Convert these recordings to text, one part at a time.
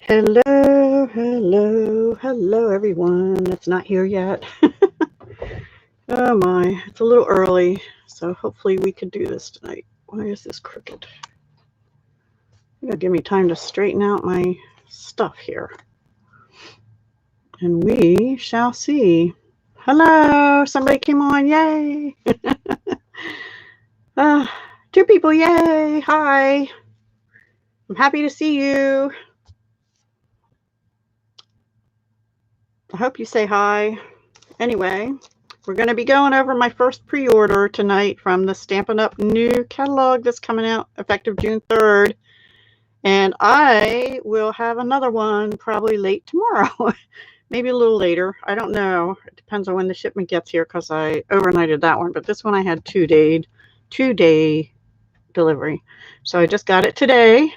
Hello, hello, hello, everyone that's not here yet. Oh my, it's a little early, so hopefully we could do this tonight. Why is this crooked? You gotta give me time to straighten out my stuff here. And we shall see. Hello, somebody came on, yay! Two people, yay! Hi, I'm happy to see you. I hope you say hi. Anyway, we're going to be going over my first pre-order tonight from the Stampin' Up! New catalog that's coming out effective June 3rd. And I will have another one probably late tomorrow. Maybe a little later. I don't know. It depends on when the shipment gets here because I overnighted that one. But this one I had two-day delivery. So I just got it today.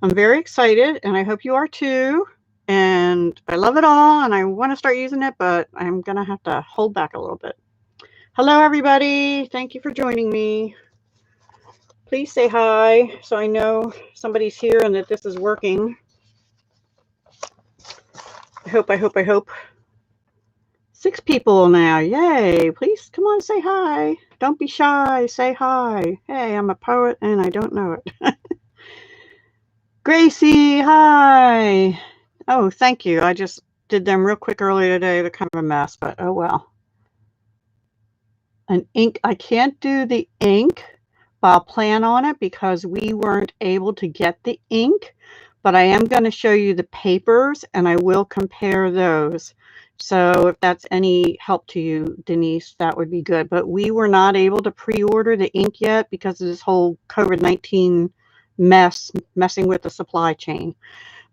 I'm very excited, and I hope you are too. And I love it all, and I want to start using it, but I'm going to have to hold back a little bit. Hello, everybody. Thank you for joining me. Please say hi so I know somebody's here and that this is working. I hope. 6 people now. Yay. Please come on, say hi. Don't be shy. Say hi. Hey, I'm a poet and I don't know it. Gracie, hi. Oh, thank you. I just did them real quick earlier today. They're kind of a mess, but oh well. An ink. I can't do the ink, but I'll plan on it because we weren't able to get the ink. But I am going to show you the papers, and I will compare those. So if that's any help to you, Denise, that would be good. But we were not able to pre-order the ink yet because of this whole COVID-19 messing with the supply chain.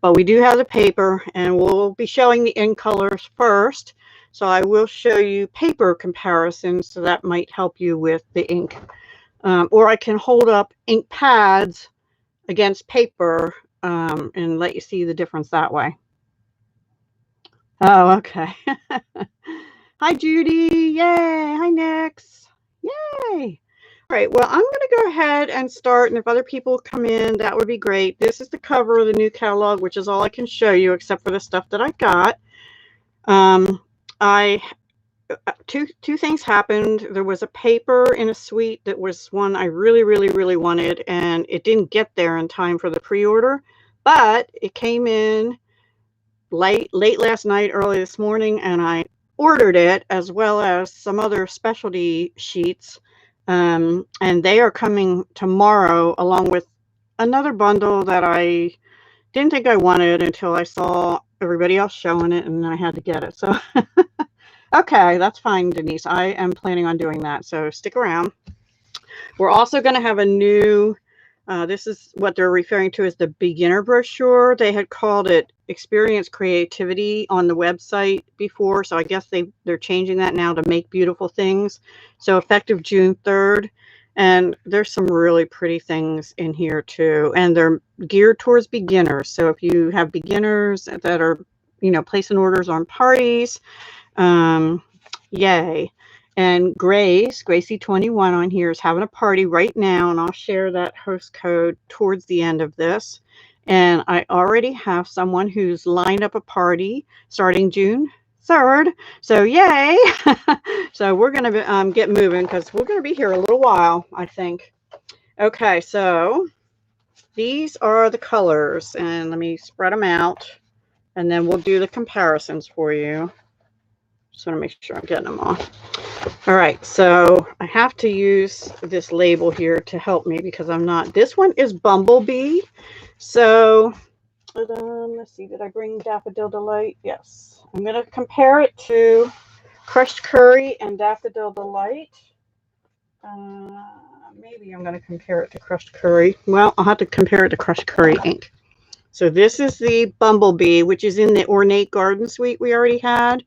But we do have the paper, and we'll be showing the ink colors first. So I will show you paper comparisons, so that might help you with the ink. Or I can hold up ink pads against paper and let you see the difference that way. Oh, okay. Hi, Judy. Yay. Hi, Nix. Yay. All right, well, I'm going to go ahead and start, and if other people come in, that would be great. This is the cover of the new catalog, which is all I can show you except for the stuff that I got. Two things happened. There was a paper in a suite that was one I really wanted, and it didn't get there in time for the pre-order, but it came in late last night, early this morning, and I ordered it as well as some other specialty sheets. And they are coming tomorrow along with another bundle that I didn't think I wanted until I saw everybody else showing it, and I had to get it. So, okay, that's fine, Denise. I am planning on doing that, so stick around. We're also going to have a new, this is what they're referring to as the beginner brochure. They had called it Experience Creativity on the website before, so I guess they're changing that now to Make Beautiful Things. So effective June 3rd, and there's some really pretty things in here too, and they're geared towards beginners. So if you have beginners that are, placing orders on parties, yay. And Gracie21 on here is having a party right now, and I'll share that host code towards the end of this. And I already have someone who's lined up a party starting June 3rd. So yay! So we're going to get moving because we're going to be here a little while, I think. Okay, so these are the colors, and let me spread them out, and then we'll do the comparisons for you. Just want to make sure I'm getting them all. All right, so I have to use this label here to help me because I'm not. This one is Bumblebee. So let's see, did I bring Daffodil Delight? Yes. I'm going to compare it to Crushed Curry and Daffodil Delight. Maybe I'm going to compare it to Crushed Curry. Well, I'll have to compare it to Crushed Curry ink. So this is the Bumblebee, which is in the Ornate Garden Suite we already had.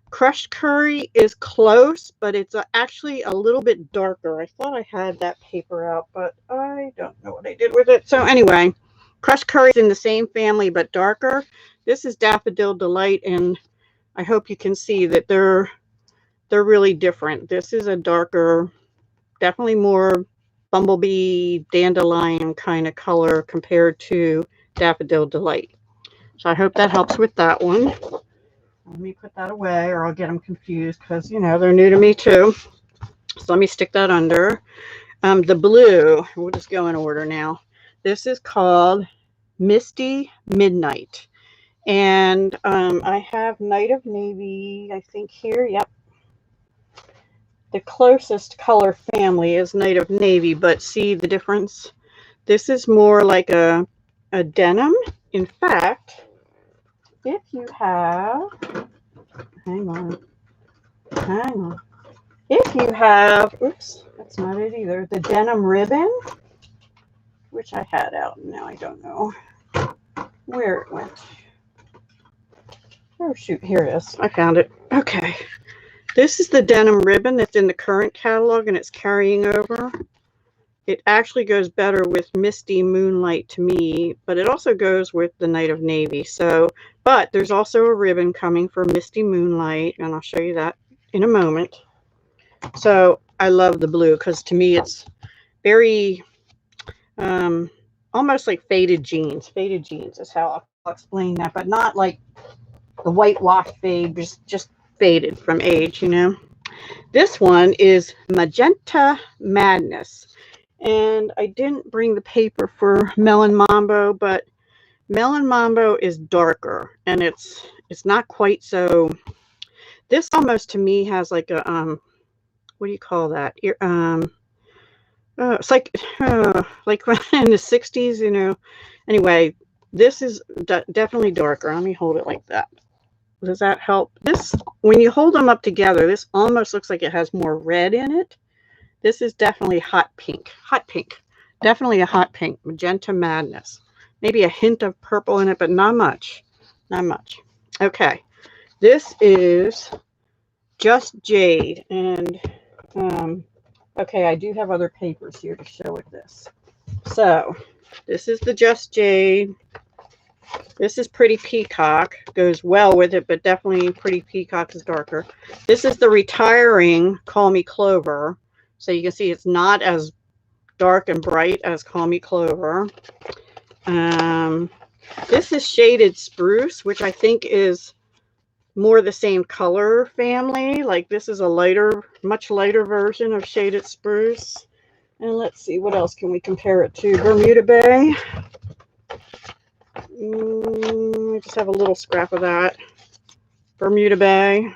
Crushed Curry is close, but it's actually a little bit darker. I thought I had that paper out, but I don't know what I did with it. So anyway, Crushed Curry is in the same family, but darker. This is Daffodil Delight, and I hope you can see that they're really different. This is a darker, definitely more Bumblebee, dandelion kind of color compared to Daffodil Delight. So I hope that helps with that one. Let me put that away or I'll get them confused because, you know, they're new to me too. So let me stick that under. The blue, we'll just go in order now. This is called Misty Midnight. And I have Night of Navy, I think here. Yep. The closest color family is Night of Navy, but see the difference? This is more like a denim. In fact, if you have, hang on. If you have, oops, that's not it either, the denim ribbon, which I had out, and now I don't know where it went. Oh, shoot, here it is. I found it. Okay. This is the denim ribbon that's in the current catalog, and it's carrying over. It actually goes better with Misty Moonlight to me, but it also goes with the Night of Navy. So, but there's also a ribbon coming for Misty Moonlight, and I'll show you that in a moment. So I love the blue because to me it's very almost like faded jeans. Faded jeans is how I'll explain that, but not like the whitewash fade, just faded from age, you know. This one is Magenta Madness. And I didn't bring the paper for Melon Mambo, but Melon Mambo is darker and it's not quite so. This almost to me has like a what do you call that? It's like in the 60s, you know. Anyway, this is definitely darker. Let me hold it like that. Does that help? This, when you hold them up together, this almost looks like it has more red in it. This is definitely hot pink. Hot pink. Definitely a hot pink. Magenta Madness. Maybe a hint of purple in it, but not much. Not much. Okay. This is Just Jade. And, okay, I do have other papers here to show it this. So, this is the Just Jade. This is Pretty Peacock. Goes well with it, but definitely Pretty Peacock is darker. This is the retiring Call Me Clover. So you can see it's not as dark and bright as Call Me Clover. This is Shaded Spruce, which I think is more the same color family. Like this is a lighter, much lighter version of Shaded Spruce. And let's see, what else can we compare it to? Bermuda Bay. I just have a little scrap of that. Bermuda Bay.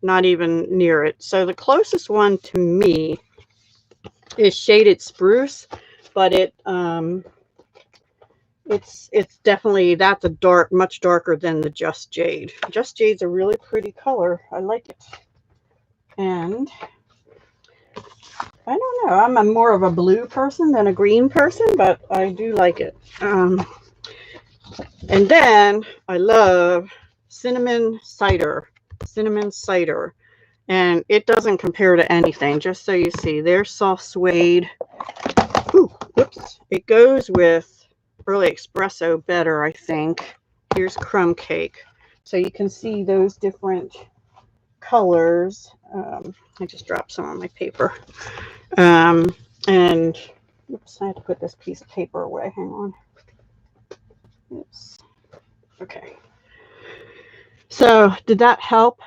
Not even near it. So the closest one to me is Shaded Spruce, but it's definitely, that's a dark, much darker than the Just Jade. Just Jade's a really pretty color. I like it. And I don't know, I'm more of a blue person than a green person, but I do like it. And then I love Cinnamon Cider. Cinnamon Cider. And it doesn't compare to anything, just so you see. There's soft suede. Ooh, whoops. It goes with Early Espresso better, I think. Here's Crumb Cake. So you can see those different colors. I just dropped some on my paper. And, oops, I have to put this piece of paper away. Hang on. Oops. Okay. So, did that help?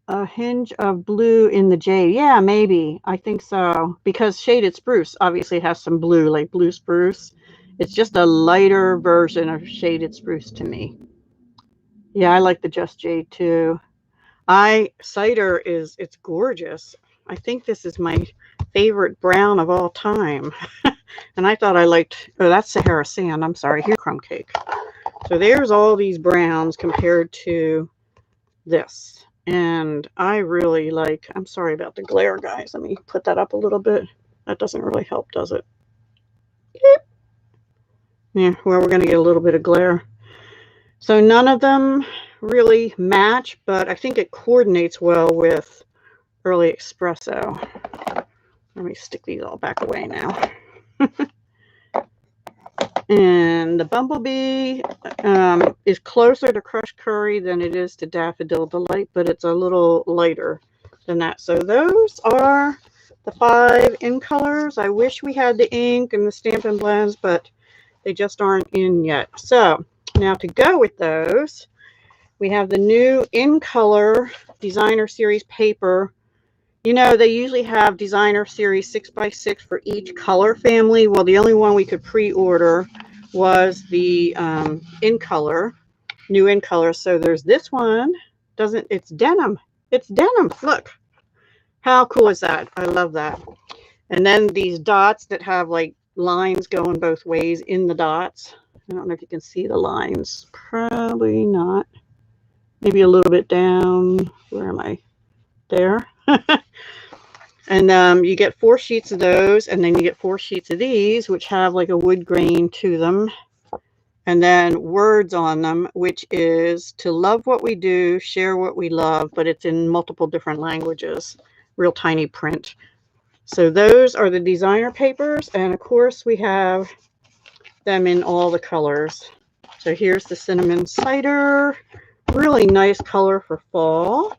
A hinge of blue in the jade. Yeah, maybe. I think so. Because Shaded Spruce obviously has some blue, like blue spruce. It's just a lighter version of Shaded Spruce to me. Yeah, I like the Just Jade too. Cider it's gorgeous. I think this is my favorite brown of all time. And I thought I liked, oh, that's Sahara Sand. I'm sorry. Here's Crumb Cake. So there's all these browns compared to this. And I really like, I'm sorry about the glare, guys. Let me put that up a little bit. That doesn't really help, does it? Yeah, well, we're going to get a little bit of glare. So none of them really match, but I think it coordinates well with Early Espresso. Let me stick these all back away now. And the Bumblebee is closer to Crushed Curry than it is to Daffodil Delight, but it's a little lighter than that. So those are the 5 in colors. I wish we had the ink and the Stampin' Blends, but they just aren't in yet. So Now to go with those, we have the new In Color Designer Series paper. You know, they usually have Designer Series 6x6 for each color family. Well, the only one we could pre-order was the In Color, new In Color. So there's this one. It's denim. It's denim. Look. How cool is that? I love that. And then these dots that have like lines going both ways in the dots. I don't know if you can see the lines. Probably not. Maybe a little bit down. Where am I? There. And you get 4 sheets of those, and then you get 4 sheets of these, which have like a wood grain to them. And then words on them, which is to love what we do, share what we love, but it's in multiple different languages. Real tiny print. So those are the designer papers, and of course we have them in all the colors. So here's the cinnamon cider, really nice color for fall.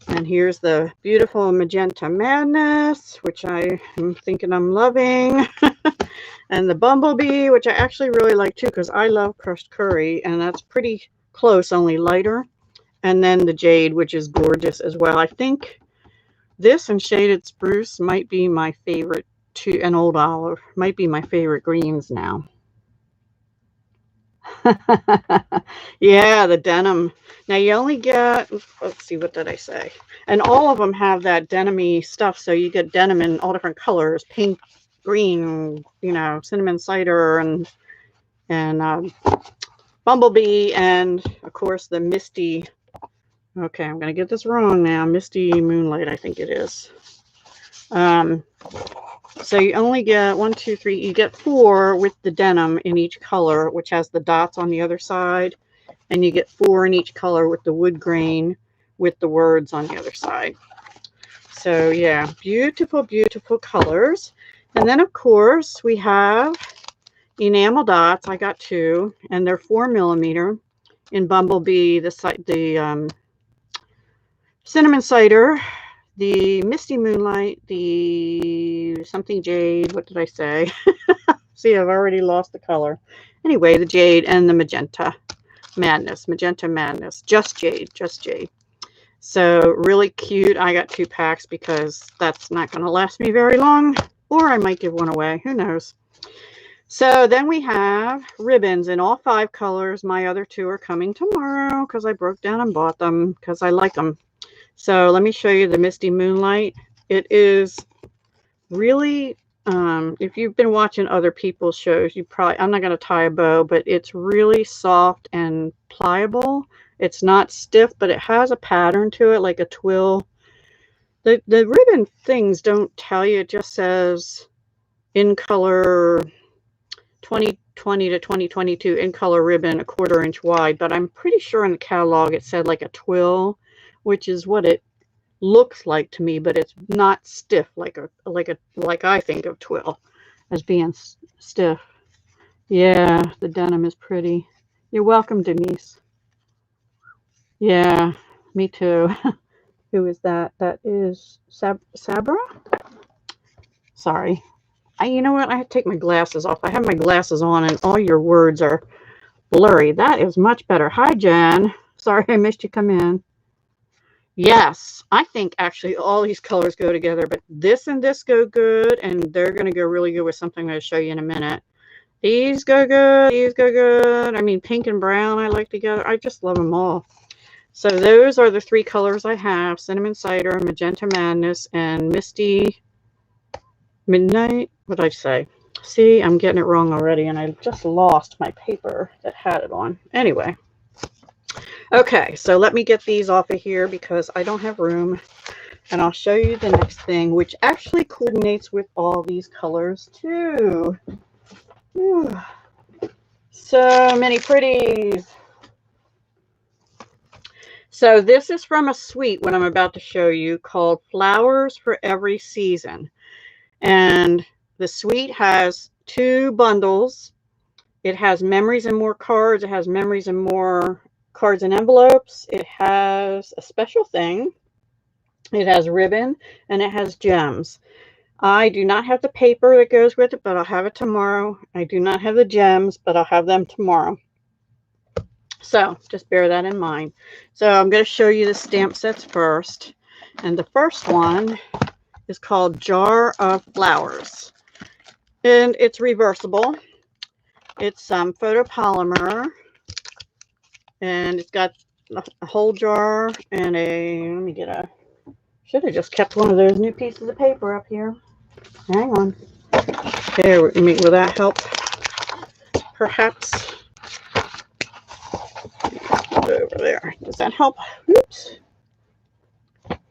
And here's the beautiful magenta madness, which I am thinking I'm loving. And the bumblebee, which I actually really like too, because I love crushed curry, and that's pretty close, only lighter. And then the jade, which is gorgeous as well. I think this and shaded spruce might be my favorite too, and old olive might be my favorite greens now. Yeah, the denim. Now you only get, let's see, what did I say? And all of them have that denim-y stuff, so you get denim in all different colors, pink, green, you know, cinnamon cider, and bumblebee, and of course the misty. Okay, I'm gonna get this wrong now. Misty Moonlight, I think it is. So you only get 1, 2, 3. You get 4 with the denim in each color, which has the dots on the other side, and you get 4 in each color with the wood grain with the words on the other side. So yeah, beautiful, beautiful colors. And then of course we have enamel dots. I got 2, and they're 4mm in bumblebee. The cinnamon cider, the misty moonlight, the something jade. What did I say? See, I've already lost the color. Anyway, the jade and the magenta madness. Magenta madness. Just jade. Just jade. So really cute. I got 2 packs because that's not going to last me very long. Or I might give one away. Who knows? So then we have ribbons in all 5 colors. My other 2 are coming tomorrow because I broke down and bought them because I like them. So let me show you the Misty Moonlight. It is really, if you've been watching other people's shows, you probably, I'm not going to tie a bow, but it's really soft and pliable. It's not stiff, but it has a pattern to it, like a twill. The ribbon things don't tell you. It just says in color 2020 to 2022 in color ribbon, 1/4 inch wide. But I'm pretty sure in the catalog it said like a twill, which is what it looks like to me, but it's not stiff like I think of twill as being stiff. Yeah, the denim is pretty. You're welcome, Denise. Yeah, me too. Who is that? That is Sabra? Sorry. You know what? I have to take my glasses off. I have my glasses on and all your words are blurry. That is much better. Hi, Jen. Sorry I missed you come in. Yes, I think actually all these colors go together, but this and this go good, and they're going to go really good with something I'm going to show you in a minute. These go good. These go good. I mean, pink and brown I like together. I just love them all. So those are the 3 colors I have: Cinnamon Cider, Magenta Madness, and Misty Midnight. What did I say? See, I'm getting it wrong already, and I just lost my paper that had it on. Anyway. Okay, so let me get these off of here because I don't have room. And I'll show you the next thing, which actually coordinates with all these colors too. Whew. So many pretties. So this is from a suite, what I'm about to show you, called Flowers for Every Season. And the suite has 2 bundles. It has memories and more cards. It has memories and more cards and envelopes. It has a special thing. It has ribbon and it has gems. I do not have the paper that goes with it, but I'll have it tomorrow. I do not have the gems, but I'll have them tomorrow. So just bear that in mind. So I'm going to show you the stamp sets first. And the first one is called Jar of Flowers. And it's reversible. It's photopolymer. And it's got a whole jar and let me get should have just kept one of those new pieces of paper up here. Hang on. There, will that help? Perhaps. Over there. Does that help? Oops.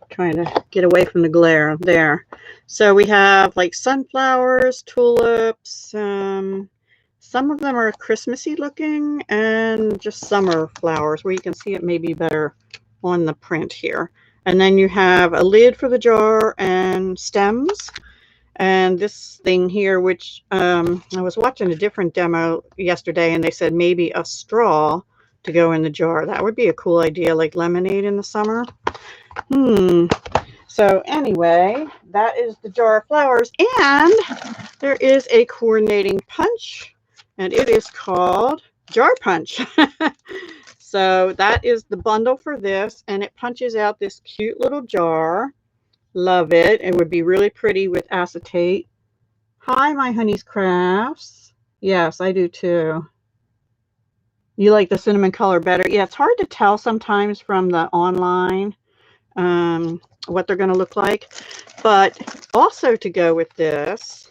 Trying to get away from the glare. There. So we have like sunflowers, tulips. Some of them are Christmassy looking, and just summer flowers where you can see it maybe better on the print here. And then you have a lid for the jar and stems. And this thing here, which I was watching a different demo yesterday, and they said maybe a straw to go in the jar. That would be a cool idea, like lemonade in the summer. So anyway, that is the jar of flowers. And there is a coordinating punch, and it is called Jar Punch. So that is the bundle for this, and it punches out this cute little jar. Love it. It would be really pretty with acetate. Hi, my Honey's Crafts. Yes, I do too. You like the cinnamon color better? Yeah, it's hard to tell sometimes from the online what they're going to look like. But also to go with this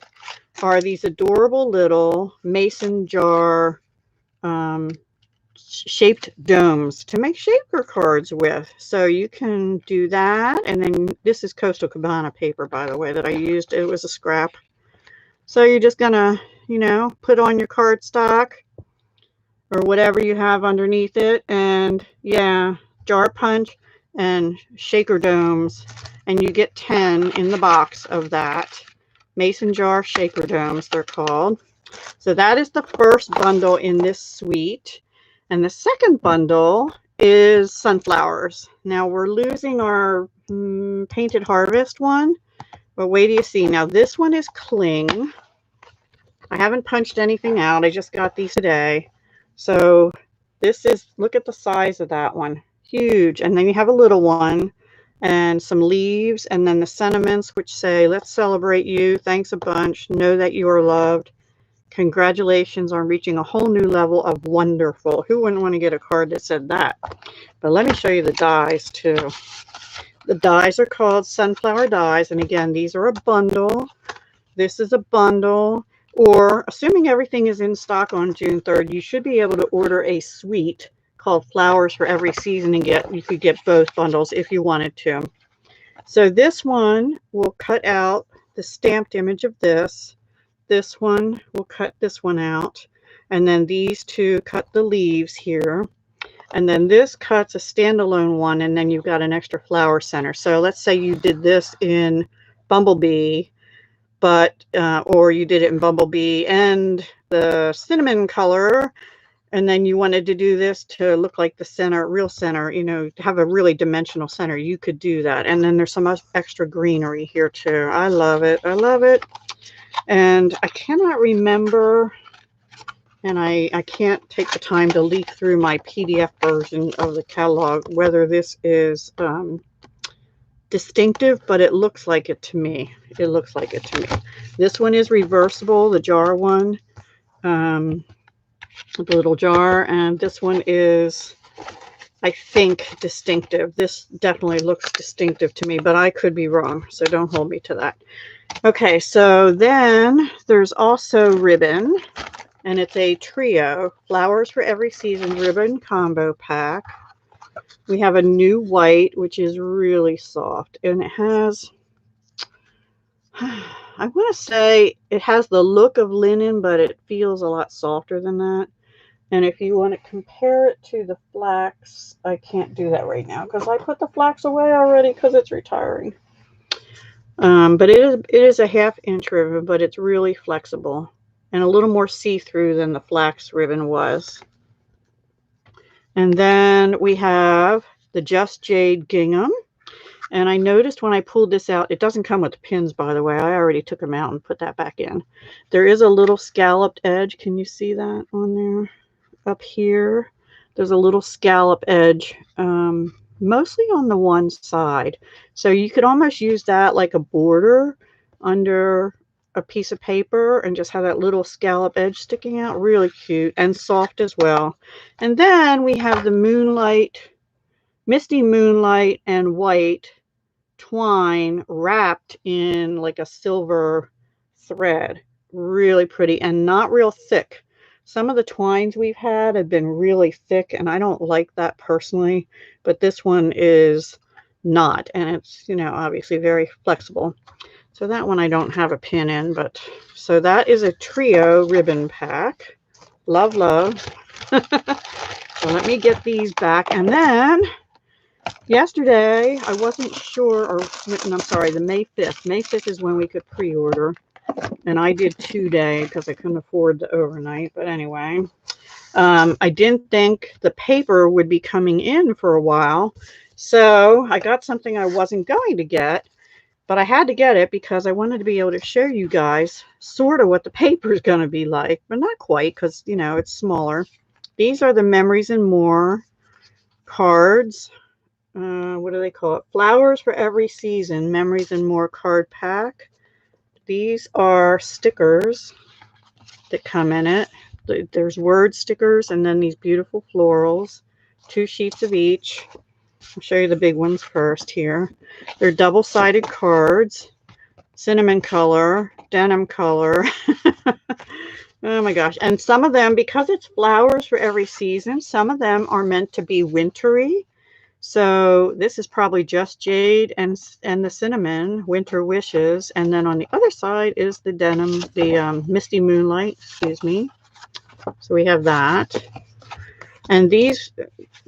are these adorable little mason jar shaped domes to make shaker cards with. So you can do that. And then this is Coastal Cabana paper, by the way, that I used. It was a scrap. So you're just gonna, put on your cardstock or whatever you have underneath it, and yeah, jar punch and shaker domes, and you get 10 in the box of that. Mason jar shaker domes, they're called. So that is the first bundle in this suite. And the second bundle is sunflowers. Now we're losing our Painted Harvest one, but wait till you see. Now this one is cling. I haven't punched anything out. I just got these today. So this is, look at the size of that one. Huge. And then you have a little one and some leaves, and then the sentiments which say, let's celebrate you. Thanks a bunch. Know that you are loved. Congratulations on reaching a whole new level of wonderful. Who wouldn't want to get a card that said that? But let me show you the dies too. The dies are called sunflower dies. And again, these are a bundle. This is a bundle. Or assuming everything is in stock on June 3rd, you should be able to order a suite called Flowers for Every Season and you could get both bundles if you wanted to. So this one will cut out the stamped image of this. This one will cut this one out, and then these two cut the leaves here, and then this cuts a standalone one, and then you've got an extra flower center. So let's say you did this in Bumblebee, but or you did it in Bumblebee and the cinnamon color, and then you wanted to do this to look like the center, real center, to have a really dimensional center. You could do that. And then there's some extra greenery here too. I love it. I love it. And I cannot remember, and I can't take the time to leaf through my PDF version of the catalog, whether this is distinctive, but it looks like it to me. It looks like it to me. This one is reversible, the jar one, the little jar, and this one is, I think, distinctive. This definitely looks distinctive to me, but I could be wrong, so don't hold me to that. Okay, so then there's also ribbon, and it's a trio, Flowers for Every Season ribbon combo pack. We have a new white, which is really soft, and it has, I want to say it has the look of linen, but it feels a lot softer than that. And if you want to compare it to the flax, I can't do that right now because I put the flax away already because it's retiring. But it is a 1/2-inch ribbon, but it's really flexible and a little more see-through than the flax ribbon was. And then we have the Just Jade gingham. And I noticed when I pulled this out, it doesn't come with the pins, by the way. I already took them out and put that back in. There is a little scalloped edge. Can you see that on there? Up here. There's a little scallop edge, mostly on the one side. So you could almost use that like a border under a piece of paper and just have that little scallop edge sticking out. Really cute and soft as well. And then we have the moonlight, misty moonlight and white twine wrapped in like a silver thread. Really pretty and not real thick. Some of the twines we've had have been really thick and I don't like that personally, but this one is not, and it's, you know, obviously very flexible. So that one I don't have a pin in, but so that is a trio ribbon pack. Love, love. So let me get these back. And then yesterday, I wasn't sure, or I'm sorry, the May 5th. May 5th is when we could pre-order. And I did 2-day because I couldn't afford the overnight. But anyway, I didn't think the paper would be coming in for a while. So I got something I wasn't going to get, but I had to get it because I wanted to be able to show you guys sort of what the paper is going to be like, but not quite because, you know, it's smaller. These are the Memories and More cards. What do they call it? Flowers for Every Season, Memories and More card pack. These are stickers that come in it. There's word stickers and then these beautiful florals. 2 sheets of each. I'll show you the big ones first here. They're double-sided cards. Cinnamon color, denim color. Oh my gosh. And some of them, because it's flowers for every season, some of them are meant to be wintry. So this is probably Just Jade and the Cinnamon, Winter Wishes. And then on the other side is the denim, the Misty Moonlight, excuse me. So we have that. And these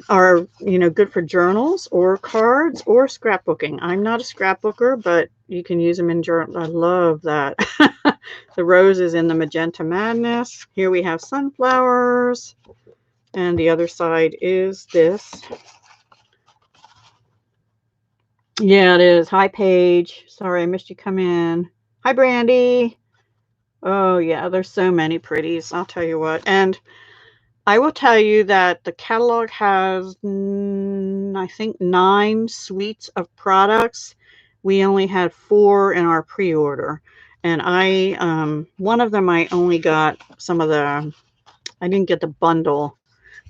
are, you know, good for journals or cards or scrapbooking. I'm not a scrapbooker, but you can use them in journal. I love that. The roses in the Magenta Madness. Here we have sunflowers. And the other side is this. Yeah, it is. Hi, Paige. Sorry, I missed you come in. Hi, Brandy. Oh, yeah, there's so many pretties. I'll tell you what. And I will tell you that the catalog has, I think, 9 suites of products. We only had 4 in our pre-order. And one of them I only got some of the, I didn't get the bundle.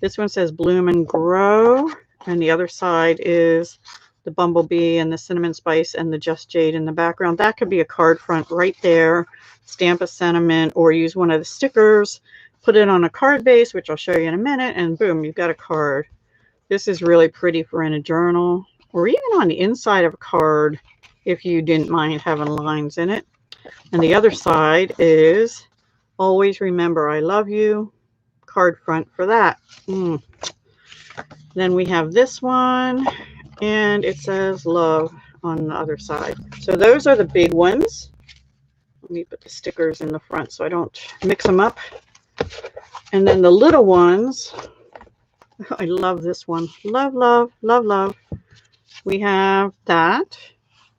This one says Bloom and Grow. And the other side is the Bumblebee and the Cinnamon Spice and the Just Jade in the background. That could be a card front right there. Stamp a sentiment or use one of the stickers. Put it on a card base, which I'll show you in a minute, and boom, you've got a card. This is really pretty for in a journal or even on the inside of a card if you didn't mind having lines in it. And the other side is Always Remember I Love You, card front for that. Then we have this one, and it says Love on the other side. So those are the big ones. Let me put the stickers in the front so I don't mix them up. And then the little ones, I love this one. Love, love, love, love. We have that.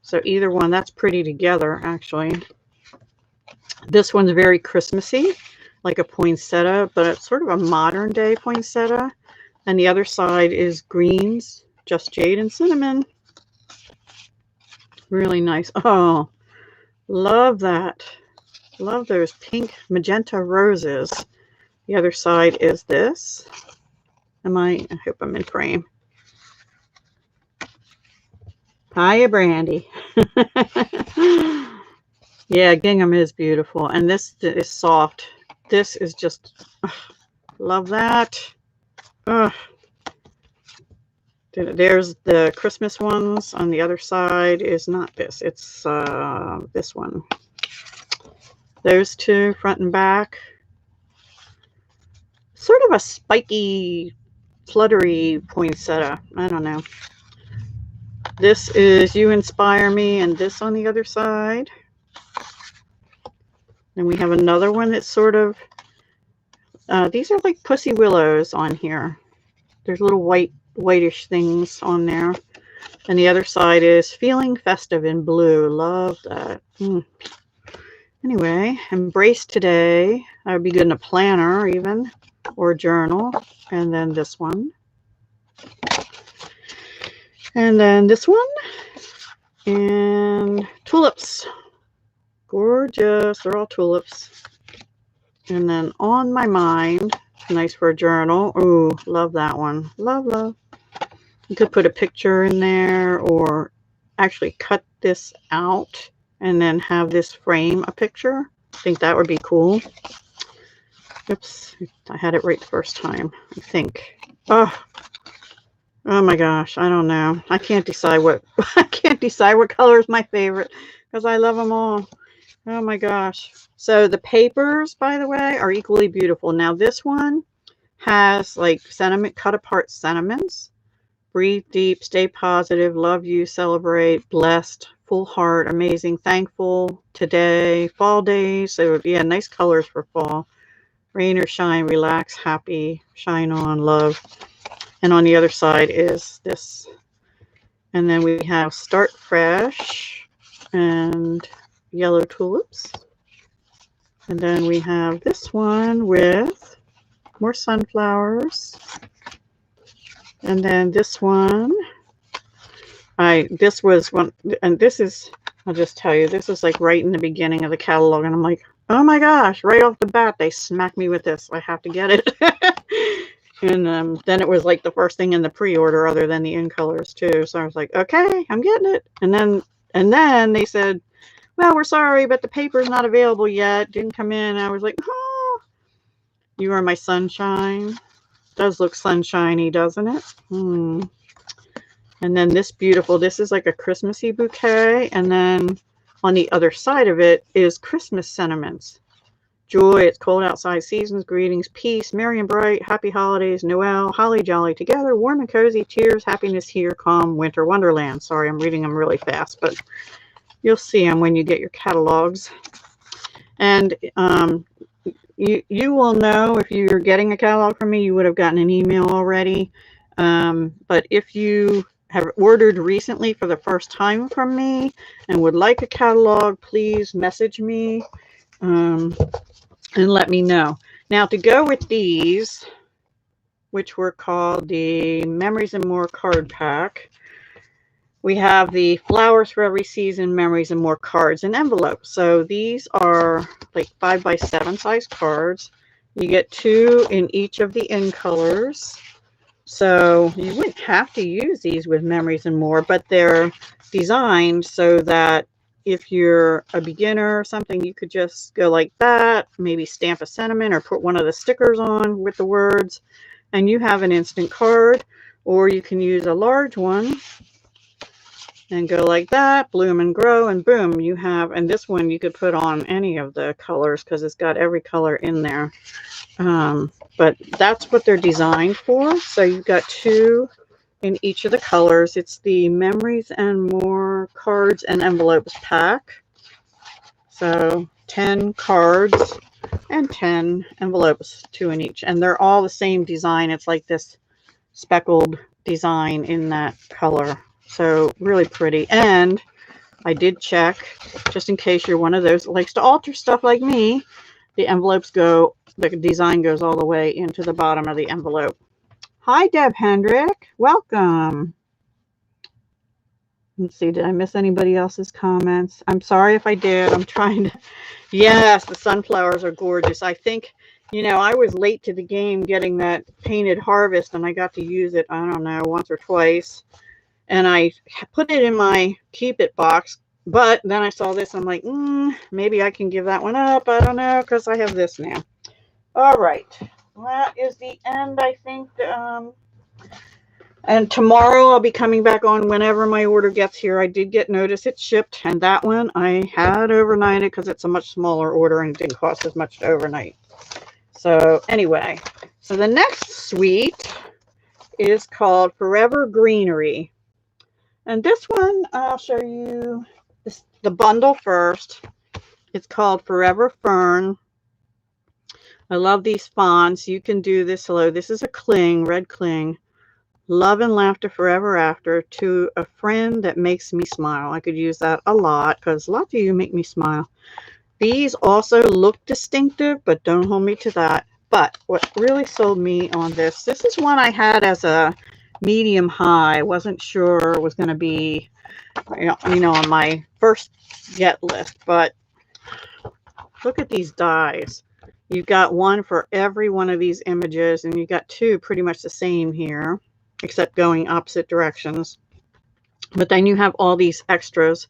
So either one, that's pretty together, actually. This one's very Christmassy, like a poinsettia, but it's sort of a modern day poinsettia. And the other side is greens, Just Jade and Cinnamon. Really nice. Oh, love that. Love those pink magenta roses. The other side is this. I hope I'm in frame. Hiya, Brandy. Yeah, gingham is beautiful. And this is soft. This is just, love that. There's the Christmas ones. On the other side is not this. It's this one. Those 2, front and back. Sort of a spiky, fluttery poinsettia. I don't know. This is You Inspire Me, and this on the other side. And we have another one that's sort of, these are like pussy willows on here. There's little whitish things on there. And the other side is Feeling Festive in blue. Love that. Anyway, Embrace Today. That would be good in a planner even. or journal. And then this one. And then this one. And tulips. Gorgeous. They're all tulips. And then On My Mind. Nice for a journal. Ooh, love that one. Love, love. You could put a picture in there or actually cut this out and then have this frame a picture. I think that would be cool. Oops, I had it right the first time, I think. Oh my gosh, I don't know. I can't decide what color is my favorite because I love them all. Oh my gosh. So the papers, by the way, are equally beautiful. Now this one has like cut apart sentiments. Breathe deep, stay positive, love you, celebrate, blessed, full heart, amazing, thankful, today, fall days. So yeah, nice colors for fall. Rain or shine, relax, happy, shine on, love. And on the other side is this. And then we have Start Fresh and yellow tulips. And then we have this one with more sunflowers. And then this one, this was one, and this is, I'll just tell you, this is like right in the beginning of the catalog. And I'm like, oh my gosh, right off the bat, they smacked me with this. I have to get it. And then it was like the first thing in the pre-order other than the in colors too. So I was like, okay, I'm getting it. And then they said, well, we're sorry, but the paper's not available yet. Didn't come in. And I was like, oh, you are my sunshine. Does look sunshiny, doesn't it? And then this is like a Christmassy bouquet. And then on the other side of it is Christmas sentiments. Joy, it's cold outside, seasons, greetings, peace, merry and bright, happy holidays, Noel, holly jolly together, warm and cozy, tears, happiness here, calm, winter wonderland. Sorry, I'm reading them really fast, but you'll see them when you get your catalogs. And you will know if you're getting a catalog from me, you would have gotten an email already. But if you have ordered recently for the first time from me and would like a catalog, please message me and let me know. Now, to go with these, which were called the Memories and More card pack, we have the Flowers for Every Season, Memories and More cards and envelopes. So these are like 5x7 size cards. You get 2 in each of the in colors. So you wouldn't have to use these with Memories and More, but they're designed so that if you're a beginner or something, you could just go like that, maybe stamp a sentiment or put one of the stickers on with the words, and you have an instant card. Or you can use a large one and go like that, bloom and grow, and boom, you have, and this one you could put on any of the colors because it's got every color in there. But that's what they're designed for. So you've got 2 in each of the colors. It's the Memories and More cards and envelopes pack. So 10 cards and 10 envelopes, 2 in each. And they're all the same design. It's like this speckled design in that color. So really pretty. And I did check, just in case you're one of those that likes to alter stuff like me, the envelopes go, the design goes all the way into the bottom of the envelope. Hi, Deb Hendrick. Welcome. Let's see, did I miss anybody else's comments? I'm sorry if I did. I'm trying to. Yes, the sunflowers are gorgeous. I think, I was late to the game getting that painted harvest, and I got to use it, I don't know, once or twice. And I put it in my keep it box. But then I saw this. I'm like, maybe I can give that one up. I don't know, because I have this now. All right. That is the end, I think. And tomorrow I'll be coming back on whenever my order gets here. I did get notice it's shipped. And that one I had overnighted because it's a much smaller order and it didn't cost as much to overnight. So anyway, so the next suite is called Forever Greenery. And this one, I'll show you the bundle first. It's called Forever Fern. I love these fonts. You can do this. Hello, this is a cling, red cling. Love and laughter forever after, to a friend that makes me smile. I could use that a lot because lots of you make me smile. These also look distinctive, but don't hold me to that. But what really sold me on this is one I had as a medium high. I wasn't sure it was going to be, on my first get list. But look at these dies. You've got one for every one of these images, and you've got two pretty much the same here, except going opposite directions. But then you have all these extras.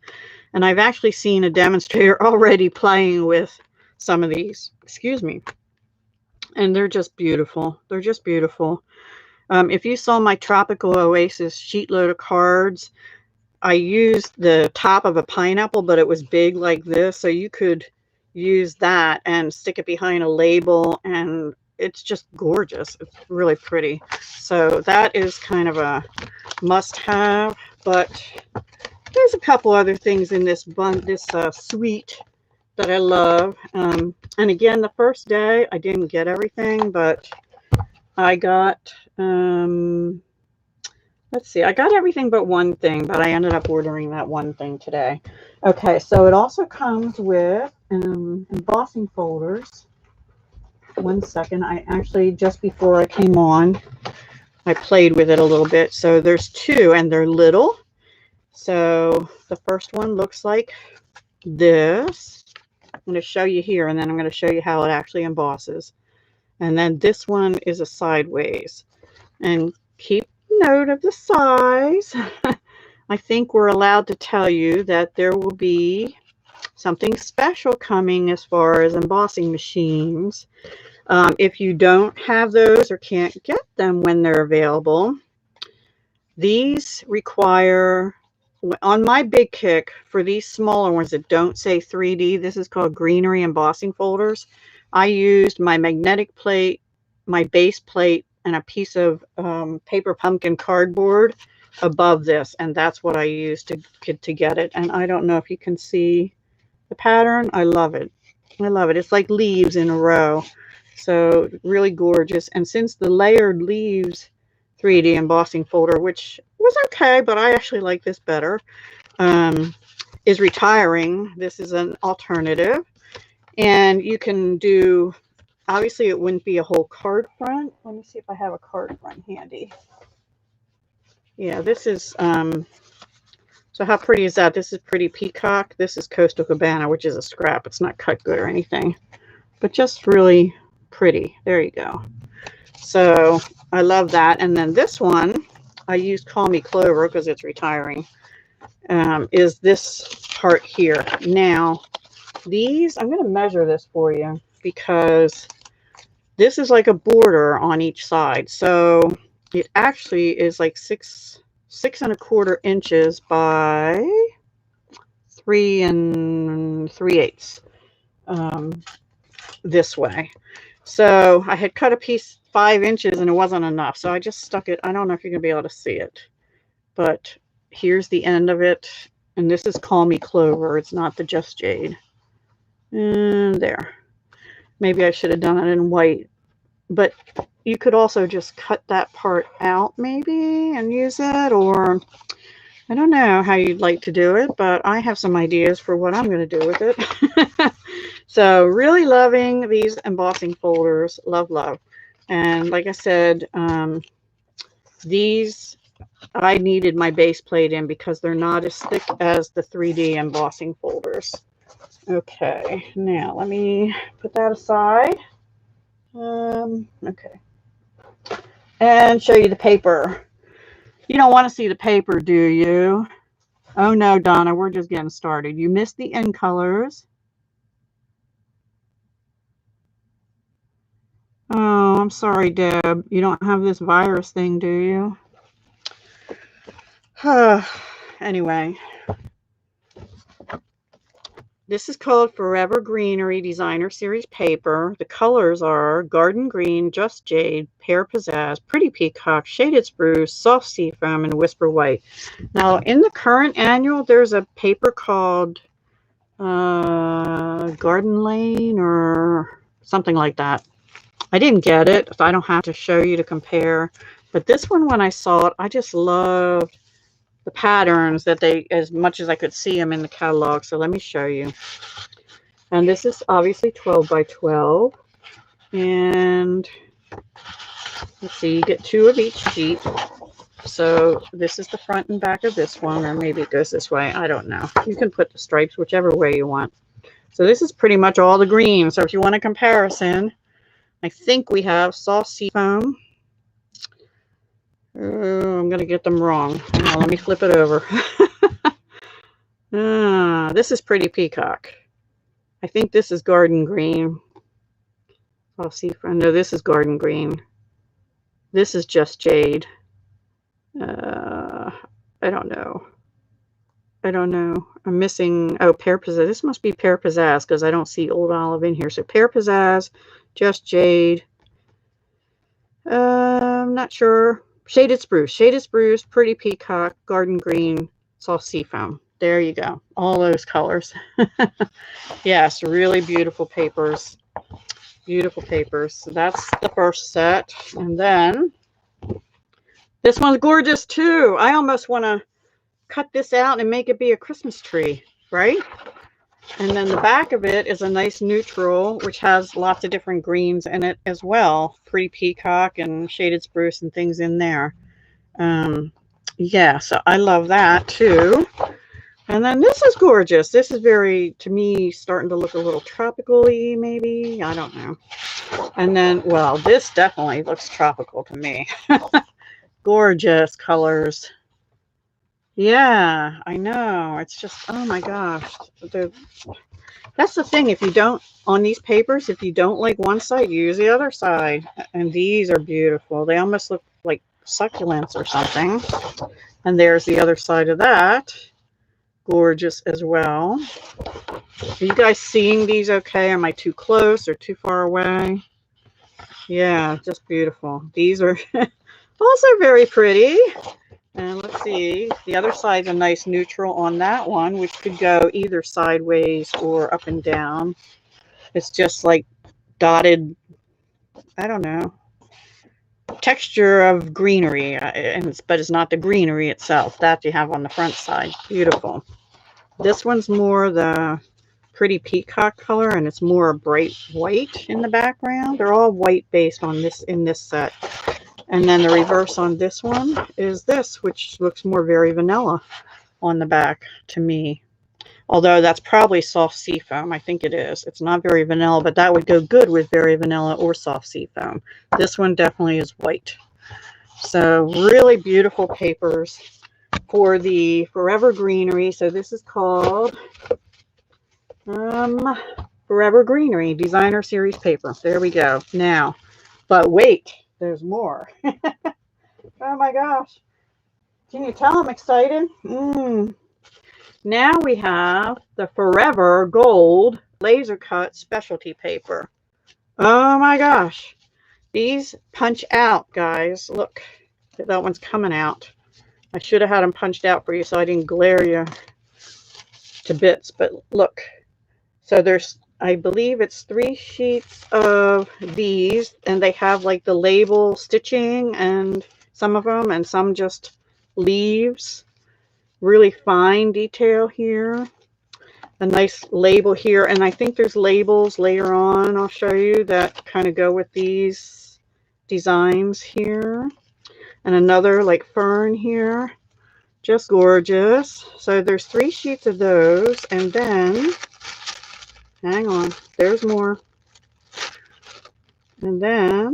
And I've actually seen a demonstrator already playing with some of these. Excuse me. And they're just beautiful. They're just beautiful. If you saw my Tropical Oasis sheet load of cards, I used the top of a pineapple, but it was big like this. So you could use that and stick it behind a label, and it's just gorgeous. It's really pretty. So that is kind of a must-have. But there's a couple other things in this suite that I love. And again, the first day I didn't get everything, but I got, let's see, I got everything but one thing, but I ended up ordering that one thing today. Okay, so it also comes with embossing folders. One second, I actually, just before I came on, I played with it a little bit. So there's two, and they're little. So the first one looks like this. I'm going to show you here, and then I'm going to show you how it actually embosses. And then this one is a sideways. And keep note of the size. I think we're allowed to tell you that there will be something special coming as far as embossing machines. If you don't have those or can't get them when they're available, these require, on my big kick, for these smaller ones that don't say 3D, this is called greenery embossing folders. I used my magnetic plate, my base plate, and a piece of paper pumpkin cardboard above this, and that's what I used to get it. And I don't know if you can see the pattern. I love it. I love it. It's like leaves in a row. So really gorgeous. And since the layered leaves 3D embossing folder, which was okay, but I actually like this better, is retiring, this is an alternative. And you can do, obviously it wouldn't be a whole card front. Let me see if I have a card front handy. Yeah, this is, so how pretty is that? This is Pretty Peacock. This is Coastal Cabana, which is a scrap. It's not cut good or anything, but just really pretty. There you go. So I love that. And then this one, I used Call Me Clover because it's retiring, is this part here. Now, these, I'm going to measure this for you because this is like a border on each side. So it actually is like 6¼ inches by 3 3/8 this way. So I had cut a piece 5 inches and it wasn't enough, so I just stuck it. I don't know if you're gonna be able to see it, but here's the end of it. And this is Call Me Clover. It's not the Just Jade. And there. Maybe I should have done it in white, but you could also just cut that part out maybe and use it, or I don't know how you'd like to do it, but I have some ideas for what I'm going to do with it. So really loving these embossing folders. Love, love. And like I said, these I needed my base plate in because they're not as thick as the 3D embossing folders. Okay, now let me put that aside. Okay. And show you the paper. You don't want to see the paper, do you? Oh no, Donna, we're just getting started. You missed the end colors. Oh, I'm sorry, Deb. You don't have this virus thing, do you? Anyway. This is called Forever Greenery Designer Series paper. The colors are Garden Green, Just Jade, Pear Pizzazz, Pretty Peacock, Shaded Spruce, Soft Seafoam, and Whisper White. Now, in the current annual, there's a paper called Garden Lane or something like that. I didn't get it, so I don't have to show you to compare. But this one, when I saw it, I just loved the patterns that they, as much as I could see them in the catalog. So let me show you. And this is obviously 12 by 12. And let's see, you get 2 of each sheet. So this is the front and back of this one, or maybe it goes this way. I don't know. You can put the stripes whichever way you want. So this is pretty much all the green. So if you want a comparison, I think we have soft seafoam. Oh, I'm going to get them wrong. Now, let me flip it over. This is Pretty Peacock. I think this is Garden Green. Soft seafoam. No, this is Garden Green. This is Just Jade. I don't know. I don't know. I'm missing, oh, Pear Pizzazz. This must be Pear Pizzazz because I don't see Old Olive in here. So Pear Pizzazz, Just Jade. I'm not sure. Shaded Spruce, Pretty Peacock, Garden Green, Soft Seafoam. There you go. All those colors. Yes, really beautiful papers. Beautiful papers. So that's the first set. And then this one's gorgeous too. I almost want to cut this out and make it be a Christmas tree, right? And then the back of it is a nice neutral, which has lots of different greens in it as well. Pretty Peacock and Shaded Spruce and things in there. Yeah, so I love that too. And then this is gorgeous. This is very, to me, starting to look a little tropical-y, maybe. I don't know. And then, well, this definitely looks tropical to me. Gorgeous colors. Yeah, I know. It's just, oh my gosh. That's the thing. If you don't, on these papers, if you don't like one side, use the other side. And these are beautiful. They almost look like succulents or something. And there's the other side of that. Gorgeous as well. Are you guys seeing these okay? Am I too close or too far away? Yeah, just beautiful. These are also very pretty. And let's see, the other side's a nice neutral on that one, which could go either sideways or up and down. It's just like dotted, I don't know, texture of greenery, but it's not the greenery itself that you have on the front side. Beautiful. This one's more the Pretty Peacock color, and it's more a bright white in the background. They're all white based on this in this set. And then the reverse on this one is this, which looks more very vanilla on the back to me. Although that's probably soft seafoam. I think it is. It's not very vanilla, but that would go good with very vanilla or soft seafoam. This one definitely is white. So really beautiful papers for the Forever Greenery. So this is called Forever Greenery Designer Series paper. There we go. Now, but wait. There's more. Oh my gosh. Can you tell I'm excited? Now we have the Forever Gold Laser Cut Specialty Paper. Oh my gosh. These punch out, guys. Look, that one's coming out. I should have had them punched out for you so I didn't glare you to bits. But look. So there's, I believe it's 3 sheets of these, and they have like the label stitching and some of them, and some just leaves. Really fine detail here. A nice label here, and I think there's labels later on I'll show you that kind of go with these designs here. And another like fern here. Just gorgeous. So there's 3 sheets of those, and then hang on, there's more. And then,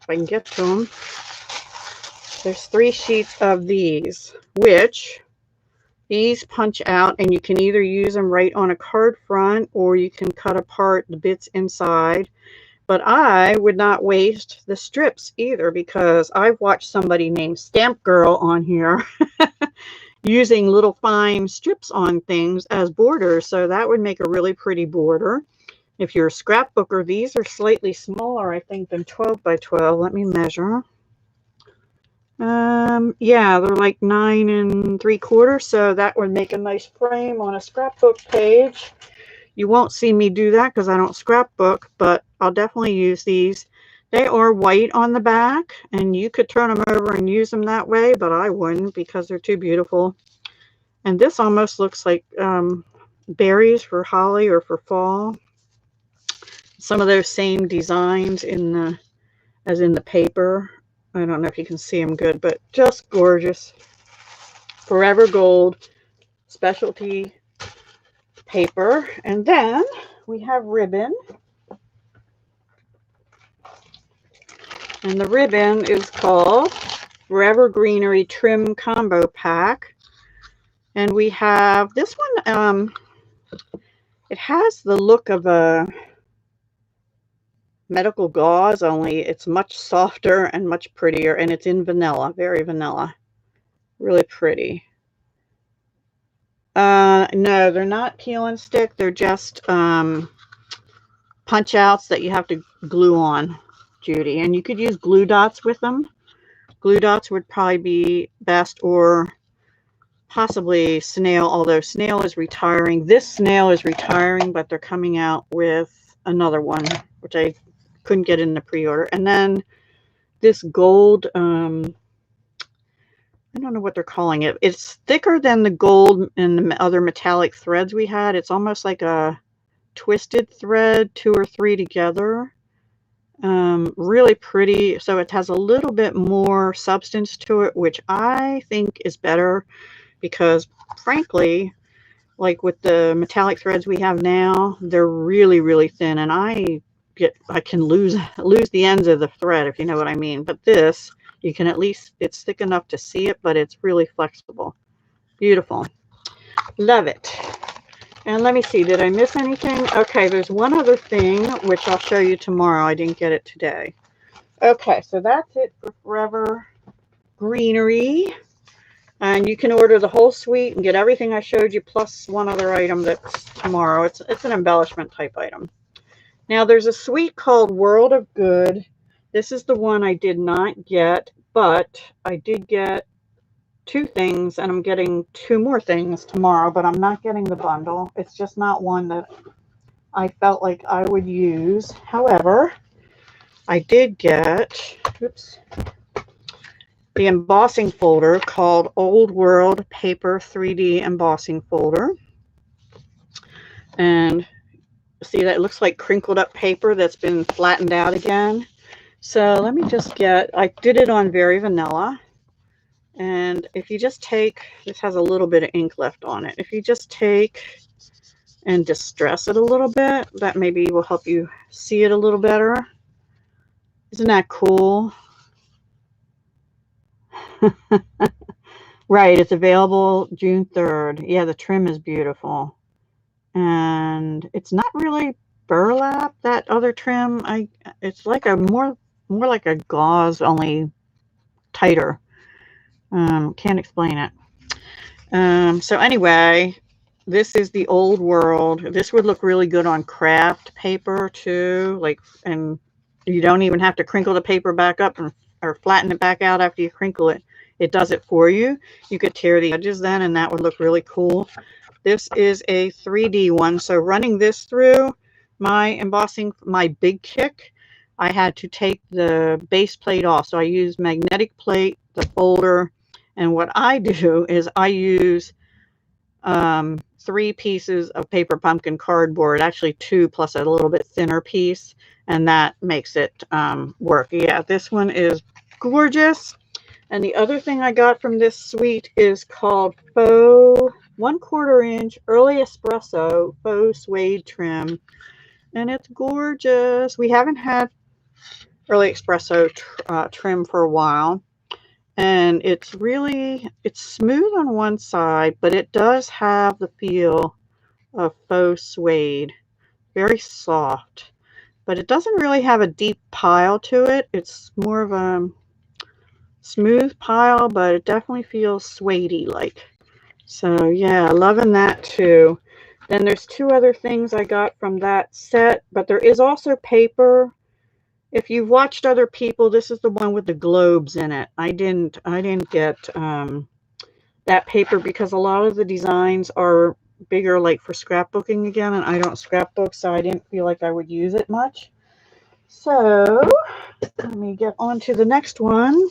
if I can get to them, there's 3 sheets of these, which these punch out, and you can either use them right on a card front, or you can cut apart the bits inside. But I would not waste the strips either, because I've watched somebody named Stamp Girl on here using little fine strips on things as borders, so that would make a really pretty border. If you're a scrapbooker, these are slightly smaller, I think, than 12 by 12. Let me measure. Yeah, they're like 9 3/4, so that would make a nice frame on a scrapbook page. You won't see me do that because I don't scrapbook, but I'll definitely use these. They are white on the back, and you could turn them over and use them that way, but I wouldn't because they're too beautiful. And this almost looks like berries for holly or for fall. some of those same designs as in the paper. I don't know if you can see them good, but just gorgeous. Forever Gold specialty paper. And then we have ribbon. And the ribbon is called Forever Greenery Trim Combo Pack. And we have this one, it has the look of a medical gauze, only it's much softer and much prettier, and it's in vanilla, very vanilla. Really pretty. No, they're not peel and stick. They're just punch outs that you have to glue on, Judy. And you could use glue dots with them. Glue dots would probably be best, or possibly snail, although snail is retiring. This snail is retiring, but they're coming out with another one, which I couldn't get in the pre-order. And then this gold, I don't know what they're calling it. It's thicker than the gold and the other metallic threads we had. It's almost like a twisted thread, 2 or 3 together. Really pretty. So it has a little bit more substance to it, which I think is better because, frankly, like with the metallic threads we have now, they're really, really thin, and I can lose the ends of the thread, if you know what I mean. But this, you can at least, it's thick enough to see it, but it's really flexible. Beautiful. Love it. And let me see, did I miss anything? Okay, there's one other thing, which I'll show you tomorrow. I didn't get it today. Okay, so that's it for Forever Greenery. And you can order the whole suite and get everything I showed you, plus one other item that's tomorrow. It's an embellishment type item. Now, there's a suite called World of Good. This is the one I did not get, but I did get 2 things, and I'm getting 2 more things tomorrow, but I'm not getting the bundle. It's just not one that I felt like I would use. However, I did get, oops, the embossing folder called Old World Paper 3D Embossing Folder. And see that it looks like crinkled up paper that's been flattened out again. So let me just I did it on Very Vanilla. And if you just take, this has a little bit of ink left on it. If you just take and distress it a little bit, that maybe will help you see it a little better. Isn't that cool? Right, it's available June 3rd. Yeah, the trim is beautiful. And it's not really burlap, that other trim. It's like a more like a gauze, only tighter. Can't explain it. So anyway, this is the Old World. This would look really good on craft paper too, and you don't even have to crinkle the paper back up or flatten it back out after you crinkle it. It does it for you. You could tear the edges then, and that would look really cool. This is a 3D one, so running this through my embossing, my big kick, I had to take the base plate off. So I use magnetic plate, the folder, and what I do is I use 3 pieces of paper pumpkin cardboard, actually 2 plus a little bit thinner piece, and that makes it work. Yeah, this one is gorgeous. And the other thing I got from this suite is called Faux 1/4 inch Early Espresso Faux Suede Trim. And it's gorgeous. We haven't had Early Espresso trim for a while. And it's smooth on one side, but it does have the feel of faux suede. Very soft. But it doesn't really have a deep pile to it. It's more of a smooth pile, but it definitely feels suede-y like. So yeah, loving that too. Then there's 2 other things I got from that set, but there is also paper. If you've watched other people, this is the one with the globes in it. I didn't get that paper because a lot of the designs are bigger, like for scrapbooking again, and I don't scrapbook, so I didn't feel like I would use it much. So let me get on to the next one,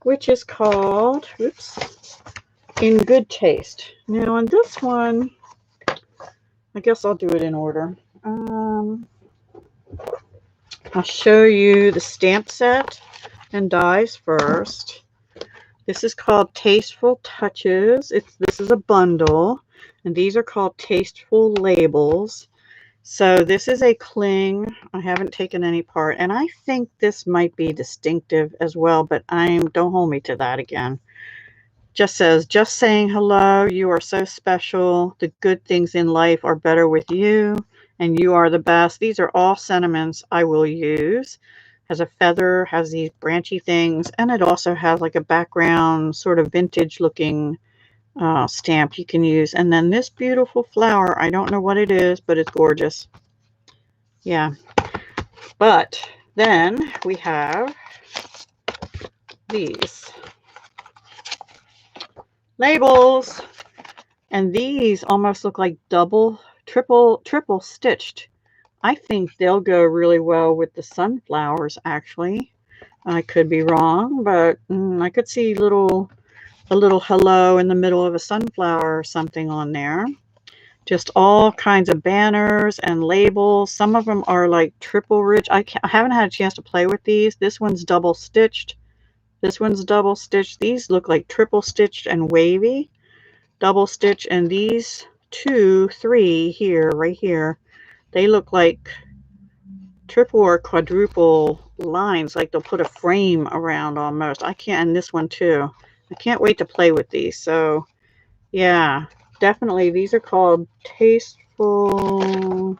which is called, oops, In Good Taste. Now on this one, I guess I'll do it in order. I'll show you the stamp set and dies first. This is called Tasteful Touches. This is a bundle, and these are called Tasteful Labels. So this is a cling. I haven't taken any part, and I think this might be distinctive as well, but don't hold me to that again. Just says, just saying hello, you are so special. The good things in life are better with you, and you are the best. These are all sentiments I will use. Has a feather, has these branchy things, and it also has like a background, sort of vintage looking stamp you can use. And then this beautiful flower, I don't know what it is, but it's gorgeous. Yeah. But then we have these labels, and these almost look like triple stitched. I think they'll go really well with the sunflowers, actually. I could be wrong, but I could see a little hello in the middle of a sunflower or something on there. Just all kinds of banners and labels. Some of them are like triple ridge. I haven't had a chance to play with these. This one's double stitched. This one's double stitched. These look like triple stitched and wavy. Double stitch, and these 2, 3 here, right here, they look like triple or quadruple lines, like they'll put a frame around almost. And this one too. I can't wait to play with these. So yeah, definitely these are called Tasteful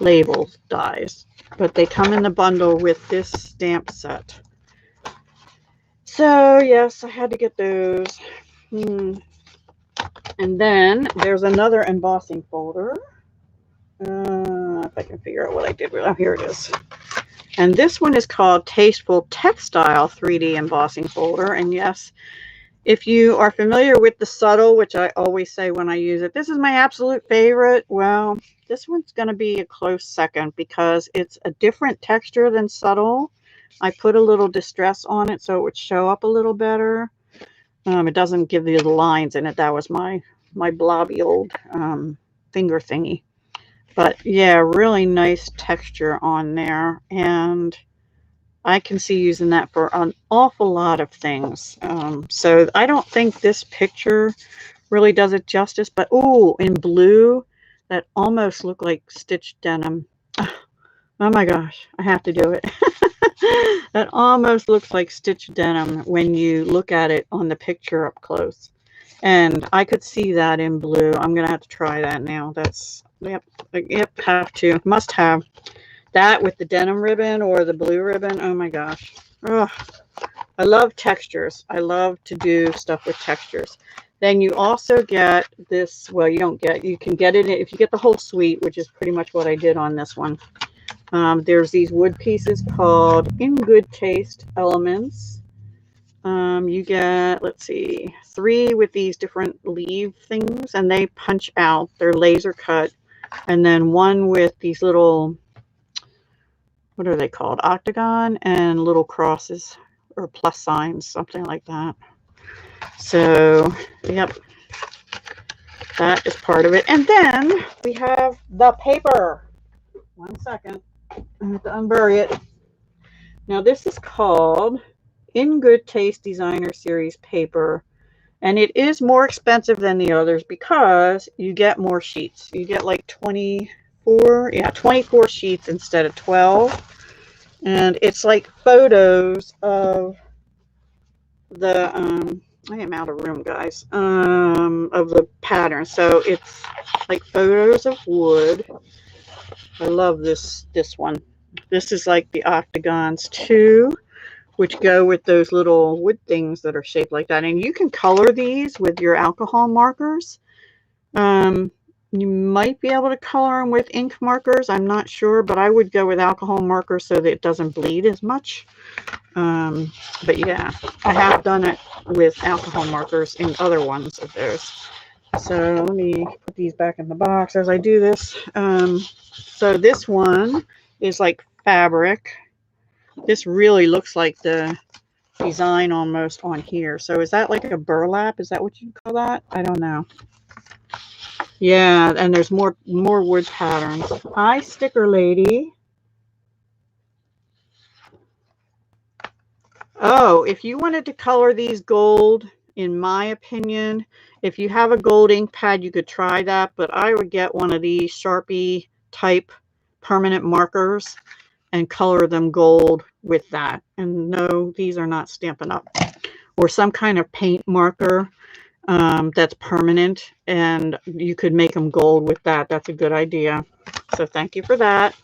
Labels dies, but they come in the bundle with this stamp set. So yes, I had to get those. And then there's another embossing folder. If I can figure out what I did with it. Oh, here it is. And this one is called Tasteful Textile 3D Embossing Folder. And yes, if you are familiar with the Subtle, which I always say when I use it, this is my absolute favorite. Well, this one's going to be a close second because it's a different texture than Subtle. I put a little distress on it so it would show up a little better. It doesn't give you the lines in it. That was my blobby old finger thingy. But yeah, really nice texture on there. And I can see using that for an awful lot of things. So I don't think this picture really does it justice. But oh, in blue, that almost looked like stitched denim. Oh my gosh, I have to do it. That almost looks like stitched denim when you look at it on the picture up close. And I could see that in blue. I'm going to have to try that now. That's, yep, have to. Must have that with the denim ribbon or the blue ribbon. Oh my gosh. Oh, I love textures. I love to do stuff with textures. Then you also get this, well, you can get it if you get the whole suite, which is pretty much what I did on this one. There's these wood pieces called In Good Taste Elements. You get, let's see, 3 with these different leaf things, and they punch out. They're laser cut. And then 1 with these little, what are they called? Octagon and little crosses or plus signs, something like that. So, yep, that is part of it. And then we have the paper. 1 second. I have to unbury it. Now, this is called In Good Taste Designer Series paper, and it is more expensive than the others because you get more sheets. You get like 24 sheets instead of 12, and it's like photos of the I am out of room, guys, of the pattern. So it's like photos of wood. I love this one. This is like the octagons too, which go with those little wood things that are shaped like that. And you can color these with your alcohol markers. You might be able to color them with ink markers. I'm not sure, but I would go with alcohol markers so that it doesn't bleed as much. But yeah, I have done it with alcohol markers in other ones of those. So let me put these back in the box as I do this. So this one is like fabric. This really looks like the design almost on here. So is that like a burlap? Is that what you call that? I don't know. Yeah, and there's more wood patterns. Hi, Sticker Lady. Oh, if you wanted to color these gold, in my opinion, if you have a gold ink pad, you could try that, but I would get one of these Sharpie type permanent markers and color them gold with that. And no, these are not Stampin' Up. Or some kind of paint marker that's permanent, and you could make them gold with that. That's a good idea. So thank you for that.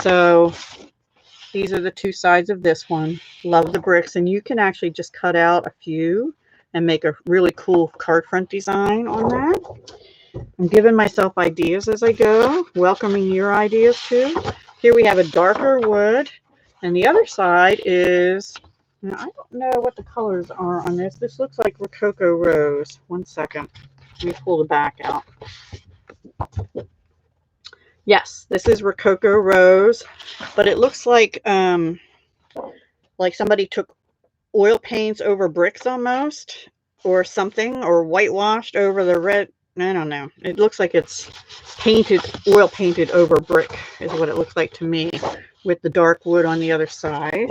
So these are the two sides of this one. Love the bricks, and you can actually just cut out a few and make a really cool card front design on that. I'm giving myself ideas as I go, welcoming your ideas too. Here we have a darker wood, and the other side is, now I don't know what the colors are on this. This looks like Rococo Rose. One second. Let me pull the back out. Yes, this is Rococo Rose, but it looks like somebody took oil paints over bricks almost, or something, or whitewashed over the red. I don't know. It looks like it's painted, oil painted over brick is what it looks like to me, with the dark wood on the other side.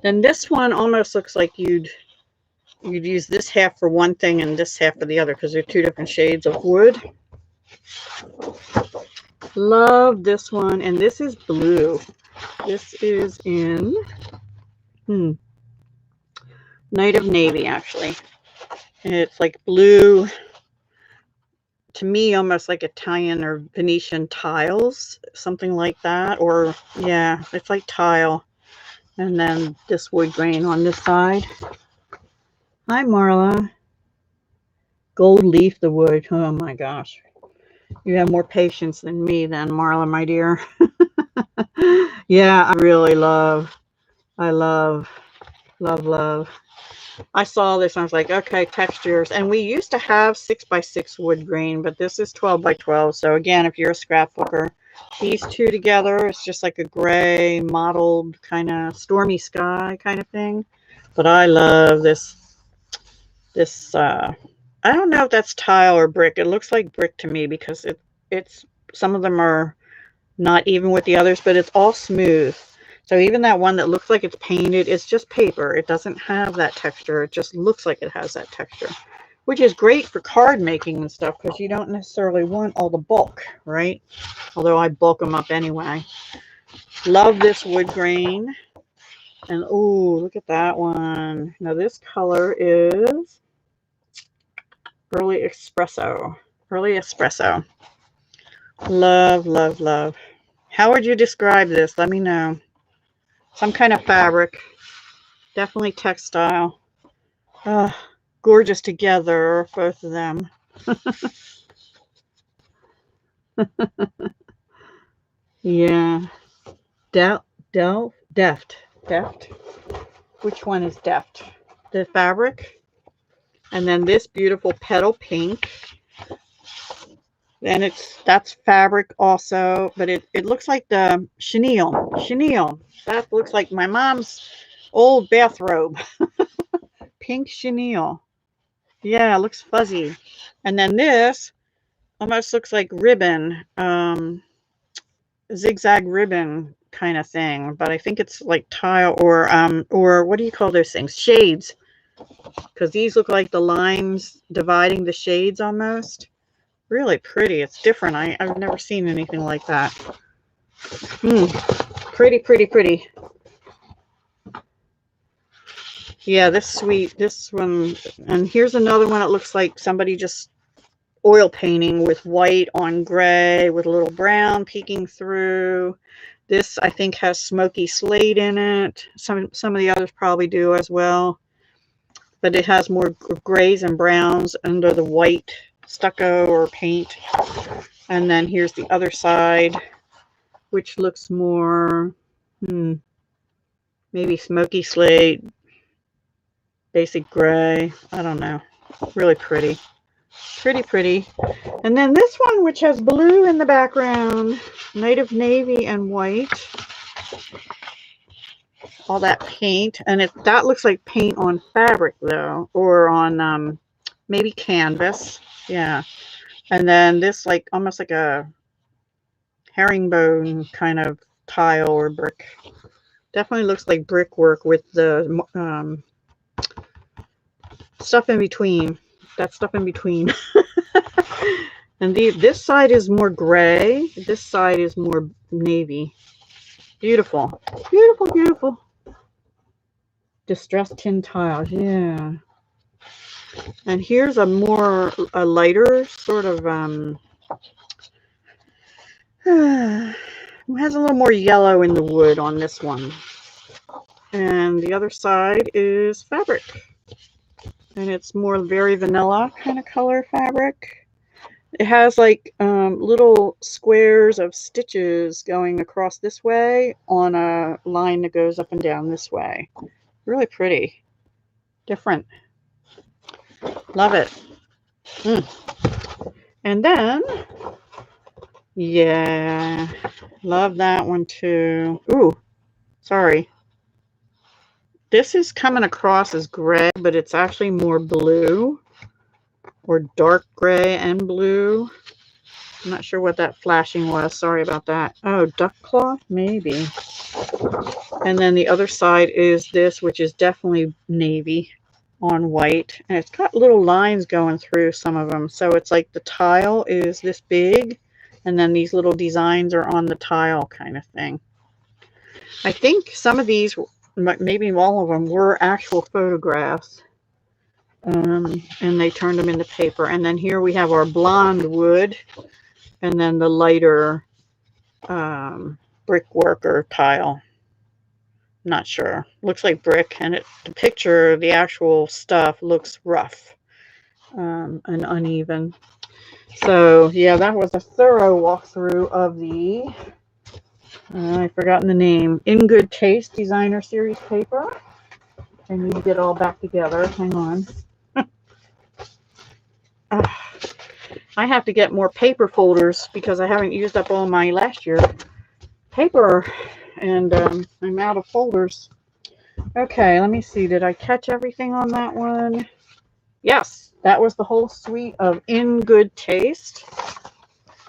Then this one almost looks like you'd use this half for one thing and this half for the other, because they're two different shades of wood. Love this one, and this is blue. This is in Night of Navy, actually. And it's like blue, to me, almost like Italian or Venetian tiles, something like that. Or, yeah, it's like tile. And then this wood grain on this side. Hi, Marla. Gold leaf the wood. Oh, my gosh. You have more patience than me then, Marla, my dear. Yeah, I really love. I saw this and I was like, okay, textures. And we used to have 6x6 wood grain, but this is 12x12. So again, if you're a scrapbooker, these two together, it's just like a gray mottled kind of stormy sky kind of thing. But I love this. I don't know if that's tile or brick. It looks like brick to me because it's some of them are not even with the others, but it's all smooth. So even that one that looks like it's painted, it's just paper. It doesn't have that texture. It just looks like it has that texture, which is great for card making and stuff because you don't necessarily want all the bulk, right? Although I bulk them up anyway. Love this wood grain. And ooh, look at that one. Now this color is Early Espresso. Early Espresso. Love, love, love. How would you describe this? Let me know. Some kind of fabric. Definitely textile. Gorgeous together, both of them. Yeah. Deft. Which one is deft? The fabric. And then this beautiful petal pink. And that's fabric also, but it looks like the chenille. That looks like my mom's old bathrobe. Pink chenille. Yeah, it looks fuzzy. And then this almost looks like ribbon, zigzag ribbon kind of thing, but I think it's like tile or what do you call those things? Shades. Because these look like the lines dividing the shades almost. Really pretty. It's different. I've never seen anything like that. Pretty, pretty, pretty. Yeah, this one. And here's another one. It looks like somebody just oil painting with white on gray with a little brown peeking through. This, I think, has smoky slate in it. Some of the others probably do as well. But it has more grays and browns under the white stucco or paint. And then here's the other side, which looks more maybe smoky slate, basic gray. I don't know. Really pretty. Pretty. And then this one, which has blue in the background, Night of Navy and white. All that paint. And that looks like paint on fabric, though, or on maybe canvas. Yeah. And then this, like, almost like a herringbone kind of tile or brick. Definitely looks like brickwork with the stuff in between. That stuff in between. And this side is more gray. This side is more navy. Beautiful. Beautiful, beautiful. Distressed tin tiles. Yeah. And here's a lighter sort of it has a little more yellow in the wood on this one. And the other side is fabric. And it's more very vanilla kind of color fabric. It has like little squares of stitches going across this way on a line that goes up and down this way. Really pretty. Different. Love it. And then, yeah, love that one too. Ooh, sorry. This is coming across as gray, but it's actually more blue or dark gray and blue. I'm not sure what that flashing was. Sorry about that. Oh, duck cloth? Maybe. And then the other side is this, which is definitely navy on white. And it's got little lines going through some of them. So it's like the tile is this big, and then these little designs are on the tile kind of thing. I think some of these, maybe all of them, were actual photographs. And they turned them into paper. And then here we have our blonde wood, and then the lighter brickwork or tile. Not sure. Looks like brick, and the picture, the actual stuff looks rough and uneven. So yeah, that was a thorough walkthrough of the I've forgotten the name. In Good Taste Designer Series paper. I need to get all back together. Hang on. I have to get more paper folders because I haven't used up all my last year paper, and I'm out of folders. Okay, let me see. Did I catch everything on that one? Yes, that was the whole suite of In Good Taste.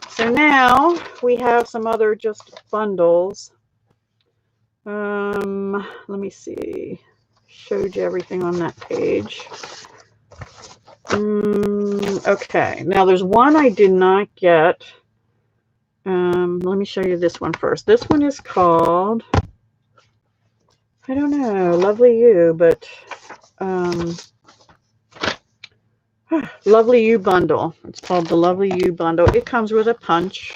So now we have some other just bundles. Let me see. Showed you everything on that page. Okay, now there's one I did not get. Let me show you this one first. This one is called, I don't know, Lovely You, but Lovely You Bundle. It's called the Lovely You Bundle. It comes with a punch,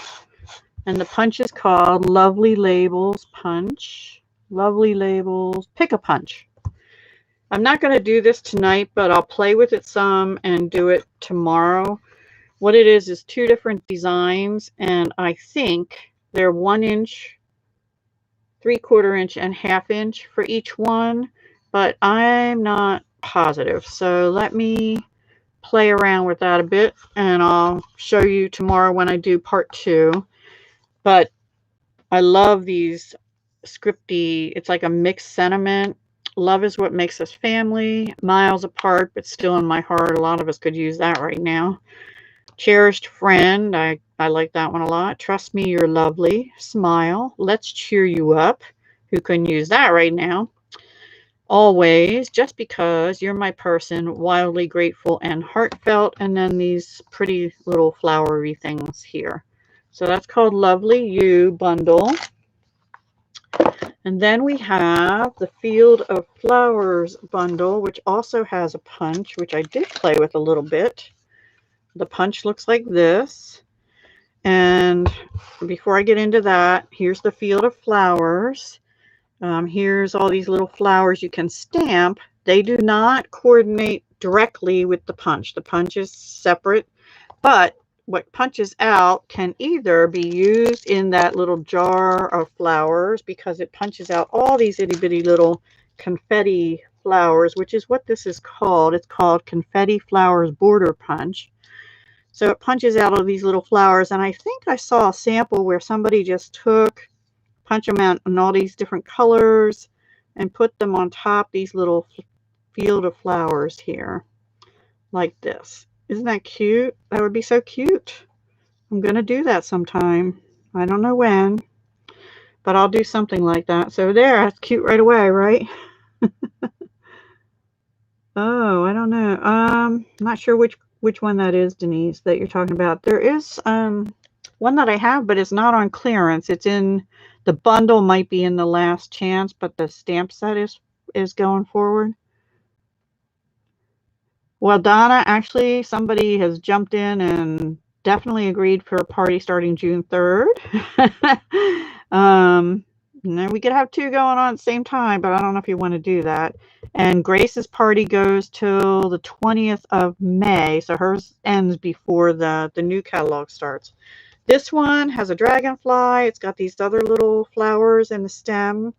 and the punch is called Lovely Labels Punch. Lovely Labels Pick a Punch. I'm not going to do this tonight, but I'll play with it some and do it tomorrow. What it is 2 different designs, and I think they're 1 inch, 3/4 inch, and 1/2 inch for each one, but I'm not positive. So let me play around with that a bit, and I'll show you tomorrow when I do part 2. But I love these scripty, it's like a mixed sentiment. Love is what makes us family. Miles apart, but still in my heart. A lot of us could use that right now. Cherished friend. I like that one a lot. Trust me, you're lovely. Smile. Let's cheer you up. Who can use that right now? Always. Just because you're my person. Wildly grateful and heartfelt. And then these pretty little flowery things here. So that's called Lovely You Bundle. And then we have the Field of Flowers bundle, which also has a punch, which I did play with a little bit. The punch looks like this. And before I get into that, here's the Field of Flowers. Here's all these little flowers you can stamp. They do not coordinate directly with the punch. The punch is separate, but what punches out can either be used in that little jar of flowers, because it punches out all these itty bitty little confetti flowers, which is what this is called. It's called Confetti Flowers Border Punch. So it punches out all these little flowers, and I think I saw a sample where somebody just punch them out in all these different colors and put them on top these little field of flowers here, like this. Isn't that cute? That would be so cute. I'm going to do that sometime. I don't know when. but I'll do something like that. So there, that's cute right away, right? Oh, I don't know. I'm not sure which one that is, Denise, that you're talking about. There is one that I have, but it's not on clearance. It's in the bundle, might be in the last chance, but the stamp set is going forward. Well, Donna, actually, somebody has jumped in and definitely agreed for a party starting June 3rd. Now we could have two going on at the same time, but I don't know if you want to do that. And Grace's party goes till the 20th of May, so hers ends before the new catalog starts. This one has a dragonfly. It's got these other little flowers in the stem.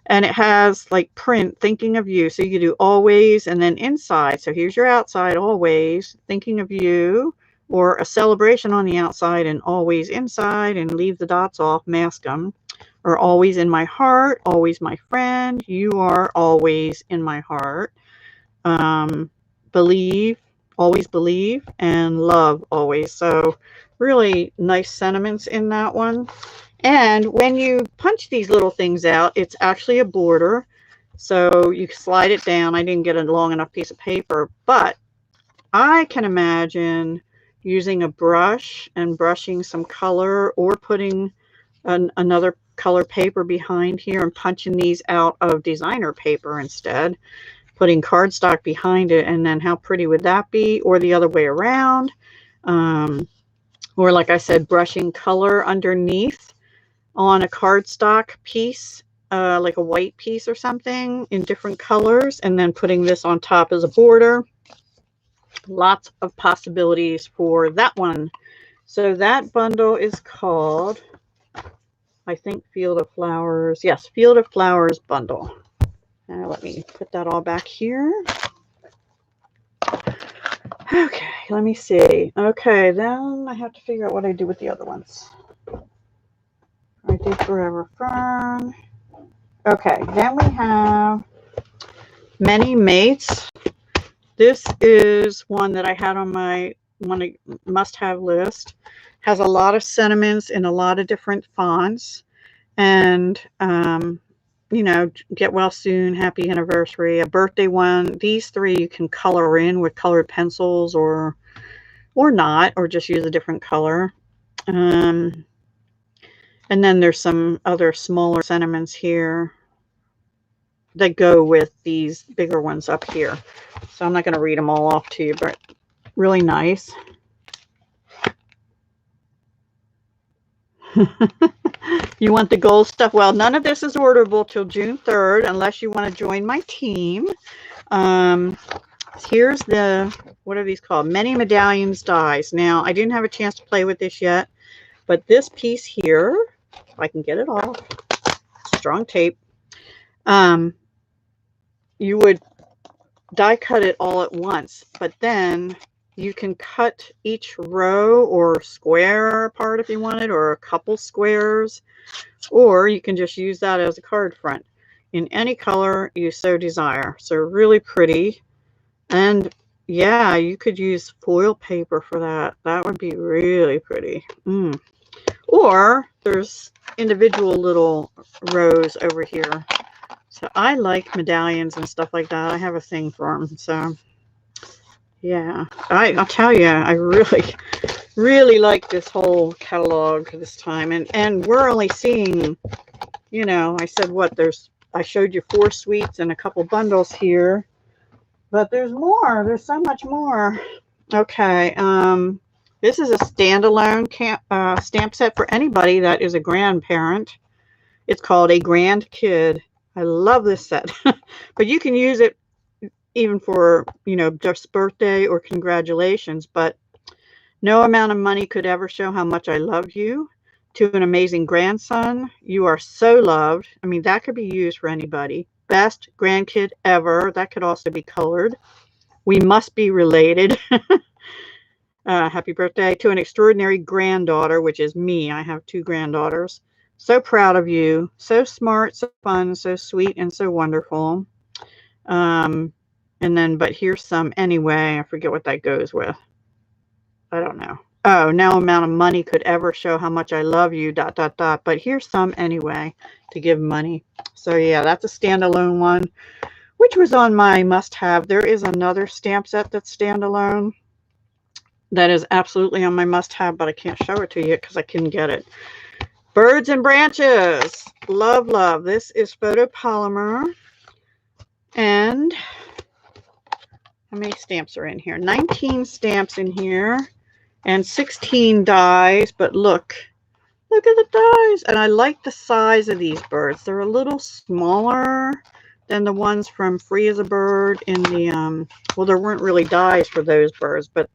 And it has like print, thinking of you. So you do always and then inside. So here's your outside, always, thinking of you, or a celebration on the outside and always inside, and leave the dots off, mask them. Or always in my heart, always my friend. You are always in my heart. Believe, always believe, and love always. So really nice sentiments in that one. And when you punch these little things out, it's actually a border. So you slide it down. I didn't get a long enough piece of paper, but I can imagine using a brush and brushing some color, or putting another color paper behind here and punching these out of designer paper instead, putting cardstock behind it. And then how pretty would that be? Or the other way around. Or like I said, brushing color underneath on a cardstock piece, like a white piece or something in different colors, and then putting this on top as a border. Lots of possibilities for that one. So that bundle is called, I think, Field of Flowers. Yes, Field of Flowers bundle. Now let me put that all back here. Okay, let me see. Okay, then I have to figure out what I do with the other ones. I did Forever Fern. Okay, then we have Many Mates. This is one that I had on my must-have list. Has a lot of sentiments in a lot of different fonts. And, you know, get well soon, happy anniversary, a birthday one. These three you can color in with colored pencils, or not, or just use a different color. And then there's some other smaller sentiments here that go with these bigger ones up here. So I'm not going to read them all off to you, but really nice. You want the gold stuff? Well, none of this is orderable till June 3rd unless you want to join my team. Here's the, what are these called? Many Medallions dies. Now, I didn't have a chance to play with this yet, but this piece here, if I can get it off, strong tape, you would die cut it all at once, but then you can cut each row or square apart if you wanted, or a couple squares, or you can just use that as a card front in any color you so desire. So really pretty. And yeah, you could use foil paper for that. That would be really pretty. Or there's individual little rows over here. So I like medallions and stuff like that. I have a thing for them. So yeah, I'll tell you, I really like this whole catalog this time. And we're only seeing, you know, I said what, I showed you 4 suites and a couple bundles here, but there's more. There's so much more. Okay, this is a standalone stamp set for anybody that is a grandparent. It's called A Grand Kid. I love this set, but you can use it even for, you know, just birthday or congratulations. But no amount of money could ever show how much I love you. To an amazing grandson, you are so loved. I mean, that could be used for anybody. Best grandkid ever. That could also be colored. We must be related. Happy birthday. To an extraordinary granddaughter, which is me. I have 2 granddaughters. So proud of you. So smart, so fun, so sweet, and so wonderful. And then, but here's some anyway. I forget what that goes with. I don't know. oh, no amount of money could ever show how much I love you, ... But here's some anyway to give money. So yeah, that's a standalone one, which was on my must-have. There is another stamp set that's standalone that is absolutely on my must-have, but I can't show it to you because I couldn't get it. Birds and Branches. Love, love. This is photopolymer. And how many stamps are in here? 19 stamps in here and 16 dies. But look at the dies. And I like the size of these birds. They're a little smaller than the ones from Free as a Bird in the, well, there weren't really dies for those birds, but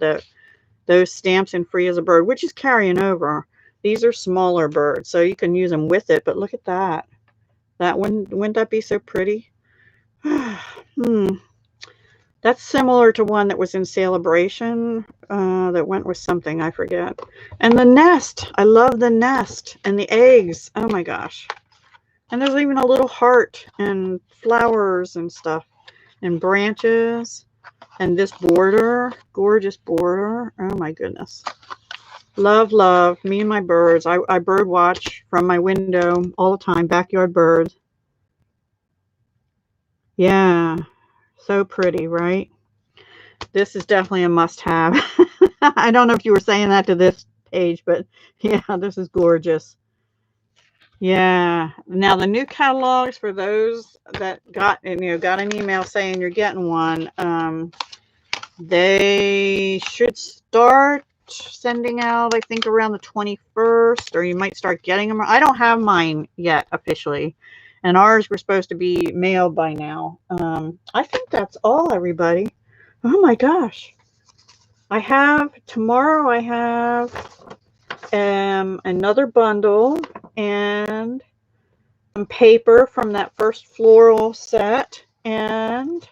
those stamps in Free as a Bird, which is carrying over. These are smaller birds, so you can use them with it. But look at that. That one, wouldn't that be so pretty? That's similar to one that was in Celebration that went with something, I forget. And the nest. I love the nest and the eggs. Oh my gosh. And there's even a little heart and flowers and stuff and branches. And this border, gorgeous border. Oh my goodness. Love, love. Me and my birds. I bird watch from my window all the time. Backyard birds. Yeah. So pretty, right? This is definitely a must-have. I don't know if you were saying that to this page, but yeah, this is gorgeous. Yeah. Now the new catalogs, for those that got an email saying you're getting one, they should start sending out, I think, around the 21st, or you might start getting them. I don't have mine yet officially, and ours were supposed to be mailed by now. I think that's all, everybody. Oh my gosh. Tomorrow I have another bundle and some paper from that first floral set, and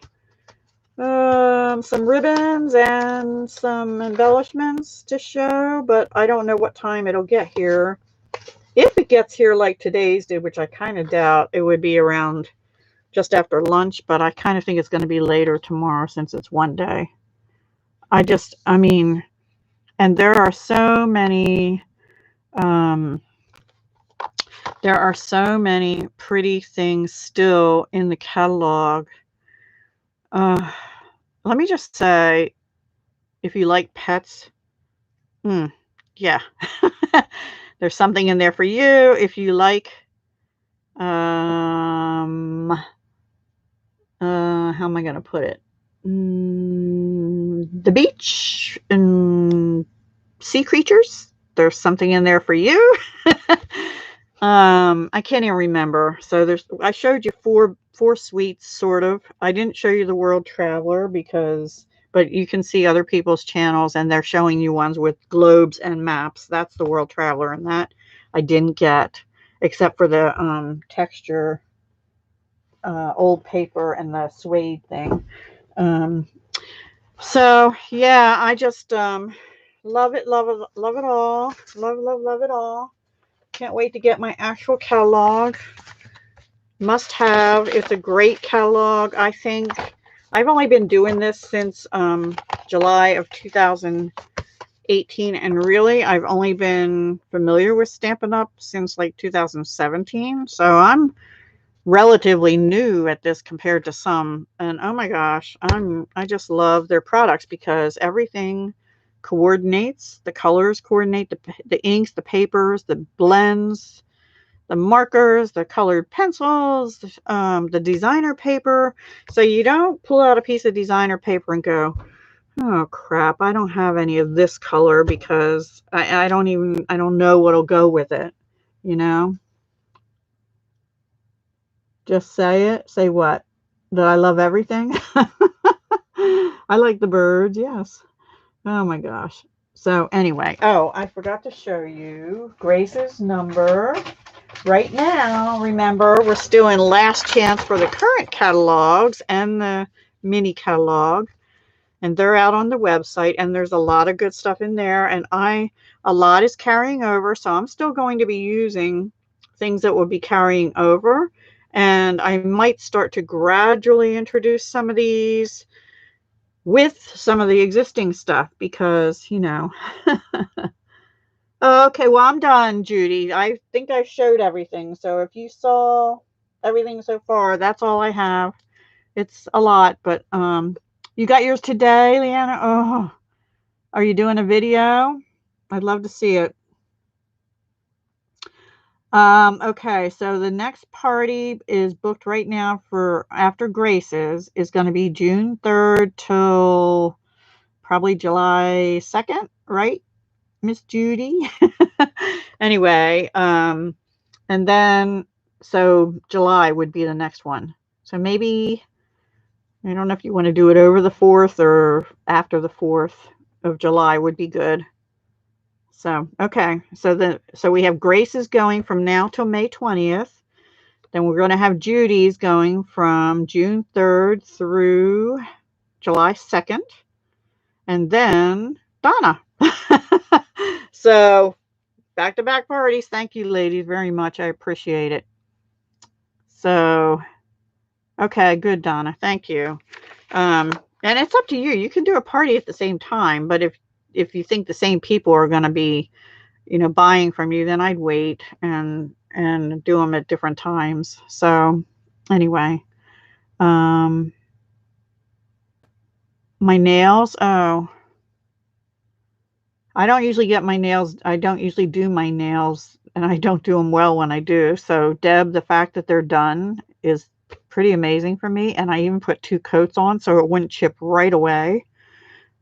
some ribbons and some embellishments to show, but I don't know what time it'll get here. If it gets here like today's did, which I kind of doubt, it would be around just after lunch, but I kind of think it's going to be later tomorrow since it's one day. I mean, and there are so many pretty things still in the catalog. Let me just say, if you like pets, yeah, there's something in there for you. If you like, how am I going to put it? The beach and sea creatures, there's something in there for you. I can't even remember. So I showed you four suites, sort of. I didn't show you the World Traveler but you can see other people's channels and they're showing you ones with globes and maps. That's the World Traveler, and that I didn't get, except for the texture, old paper and the suede thing. So yeah, I just love it all. Love it all. Can't wait to get my actual catalog. Must have. It's a great catalog. I think I've only been doing this since July of 2018, and really I've only been familiar with Stampin' Up since like 2017. So I'm relatively new at this compared to some, and oh my gosh, I just love their products because everything coordinates. The colors coordinate, the inks, the papers, the blends, the markers, the colored pencils, the designer paper. So you don't pull out a piece of designer paper and go, oh crap, I don't have any of this color because I don't know what'll go with it, you know. Just say it. Say what? That I love everything? I like the birds, yes. Oh my gosh. So anyway, oh, I forgot to show you Grace's number. Right now, remember, we're still in last chance for the current catalogs and the mini catalog. And they're out on the website, and there's a lot of good stuff in there. And a lot is carrying over, so I'm still going to be using things that will be carrying over. And I might start to gradually introduce some of these with some of the existing stuff because, you know. Okay, well, I'm done, Judy. I think I showed everything. So if you saw everything so far, that's all I have. It's a lot, but you got yours today, Leanna? Oh, are you doing a video? I'd love to see it. Okay, so the next party is booked right now for after Grace's is going to be June 3rd till probably July 2nd, right, Miss Judy? Anyway, and then so July would be the next one. So maybe I don't know if you want to do it over the 4th or after the 4th of July would be good. So, okay. So we have Grace's going from now till May 20th. Then we're going to have Judy's going from June 3rd through July 2nd. And then Donna. So, back-to-back parties. Thank you, ladies, very much. I appreciate it. So, okay, good, Donna. Thank you. And it's up to you. You can do a party at the same time, but if you think the same people are going to be, you know, buying from you, then I'd wait and do them at different times. So, anyway, my nails. Oh, I don't usually get my nails. I don't usually do my nails, and I don't do them well when I do. So, Deb, the fact that they're done is pretty amazing for me. And I even put 2 coats on so it wouldn't chip right away.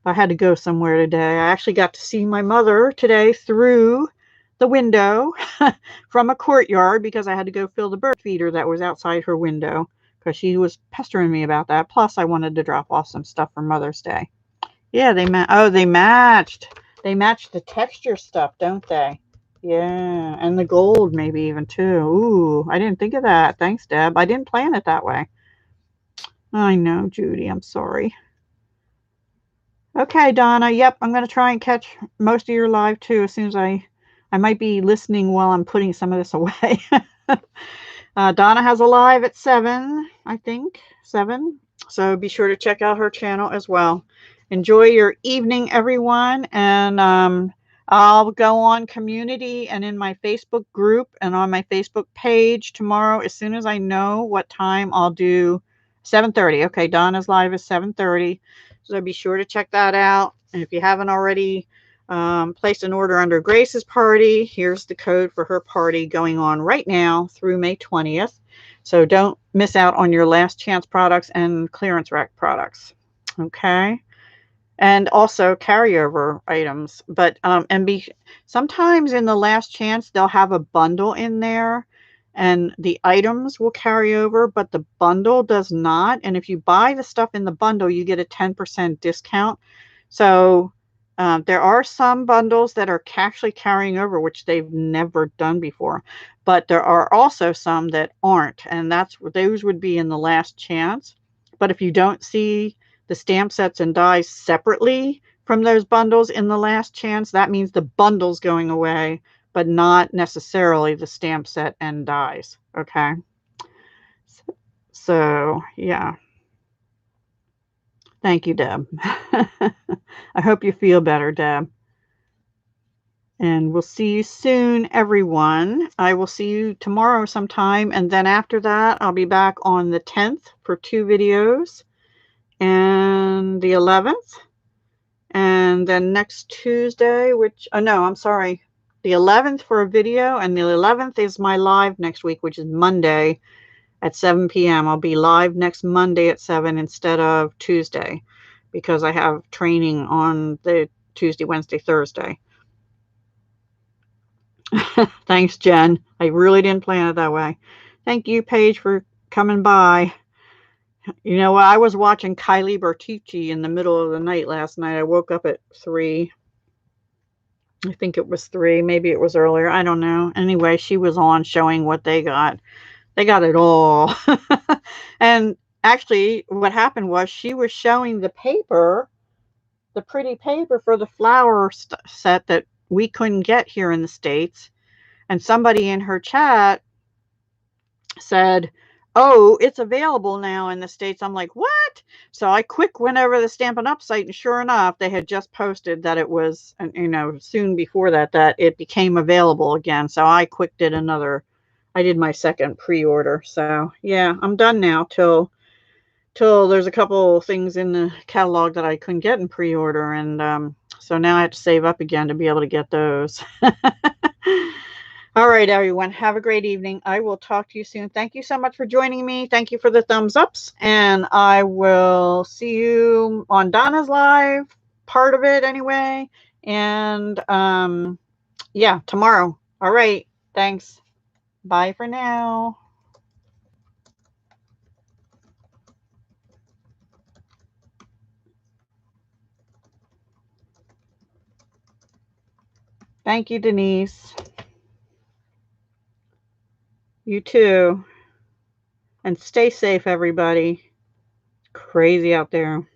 I had to go somewhere today. I actually got to see my mother today through the window from a courtyard because I had to go fill the bird feeder that was outside her window because she was pestering me about that. Plus, I wanted to drop off some stuff for Mother's Day. Yeah, they matched. They matched the texture stuff, don't they? Yeah, and the gold maybe even too. Ooh, I didn't think of that. Thanks, Deb. I didn't plan it that way. I know, Judy. I'm sorry. Okay, Donna. Yep, I'm going to try and catch most of your live too as soon as I might be listening while I'm putting some of this away. Donna has a live at 7, I think. 7. So be sure to check out her channel as well. Enjoy your evening, everyone. And I'll go on community and in my Facebook group and on my Facebook page tomorrow. As soon as I know what time, I'll do 7:30. Okay, Donna's live is 7:30. So be sure to check that out. And if you haven't already placed an order under Grace's party, here's the code for her party going on right now through May 20th. So don't miss out on your last chance products and clearance rack products. Okay. And also carryover items. But sometimes in the last chance, they'll have a bundle in there. And the items will carry over, but the bundle does not. And if you buy the stuff in the bundle, you get a 10% discount. So there are some bundles that are actually carrying over, which they've never done before. But there are also some that aren't. And those would be in the last chance. But if you don't see the stamp sets and dies separately from those bundles in the last chance, that means the bundle's going away, but not necessarily the stamp set and dies. Okay. So yeah. Thank you, Deb. I hope you feel better, Deb. And we'll see you soon, everyone. I will see you tomorrow sometime. And then after that, I'll be back on the 10th for 2 videos and the 11th. And then next Tuesday, I'm sorry. The 11th for a video, and the 11th is my live next week, which is Monday at 7 p.m. I'll be live next Monday at 7 instead of Tuesday because I have training on the Tuesday, Wednesday, Thursday. Thanks, Jen. I really didn't plan it that way. Thank you, Paige, for coming by. You know what? I was watching Kylie Bertucci in the middle of the night last night. I woke up at 3. I think it was 3. Maybe it was earlier. I don't know. Anyway, she was on showing what they got. They got it all. And actually, what happened was she was showing the paper, the pretty paper for the flower set that we couldn't get here in the States. And somebody in her chat said, oh, it's available now in the States. I'm like, what? So I quick went over the Stampin' Up site, and sure enough, they had just posted that it was, you know, soon before that, that it became available again. So I quick did I did my second pre-order. So yeah, I'm done now till there's a couple things in the catalog that I couldn't get in pre-order, and so now I have to save up again to be able to get those. All right, everyone, have a great evening. I will talk to you soon. Thank you so much for joining me. Thank you for the thumbs ups, and I will see you on Donna's live, part of it anyway, and yeah, tomorrow. All right, thanks. Bye for now. Thank you, Denise. You too. And stay safe, everybody. Crazy out there.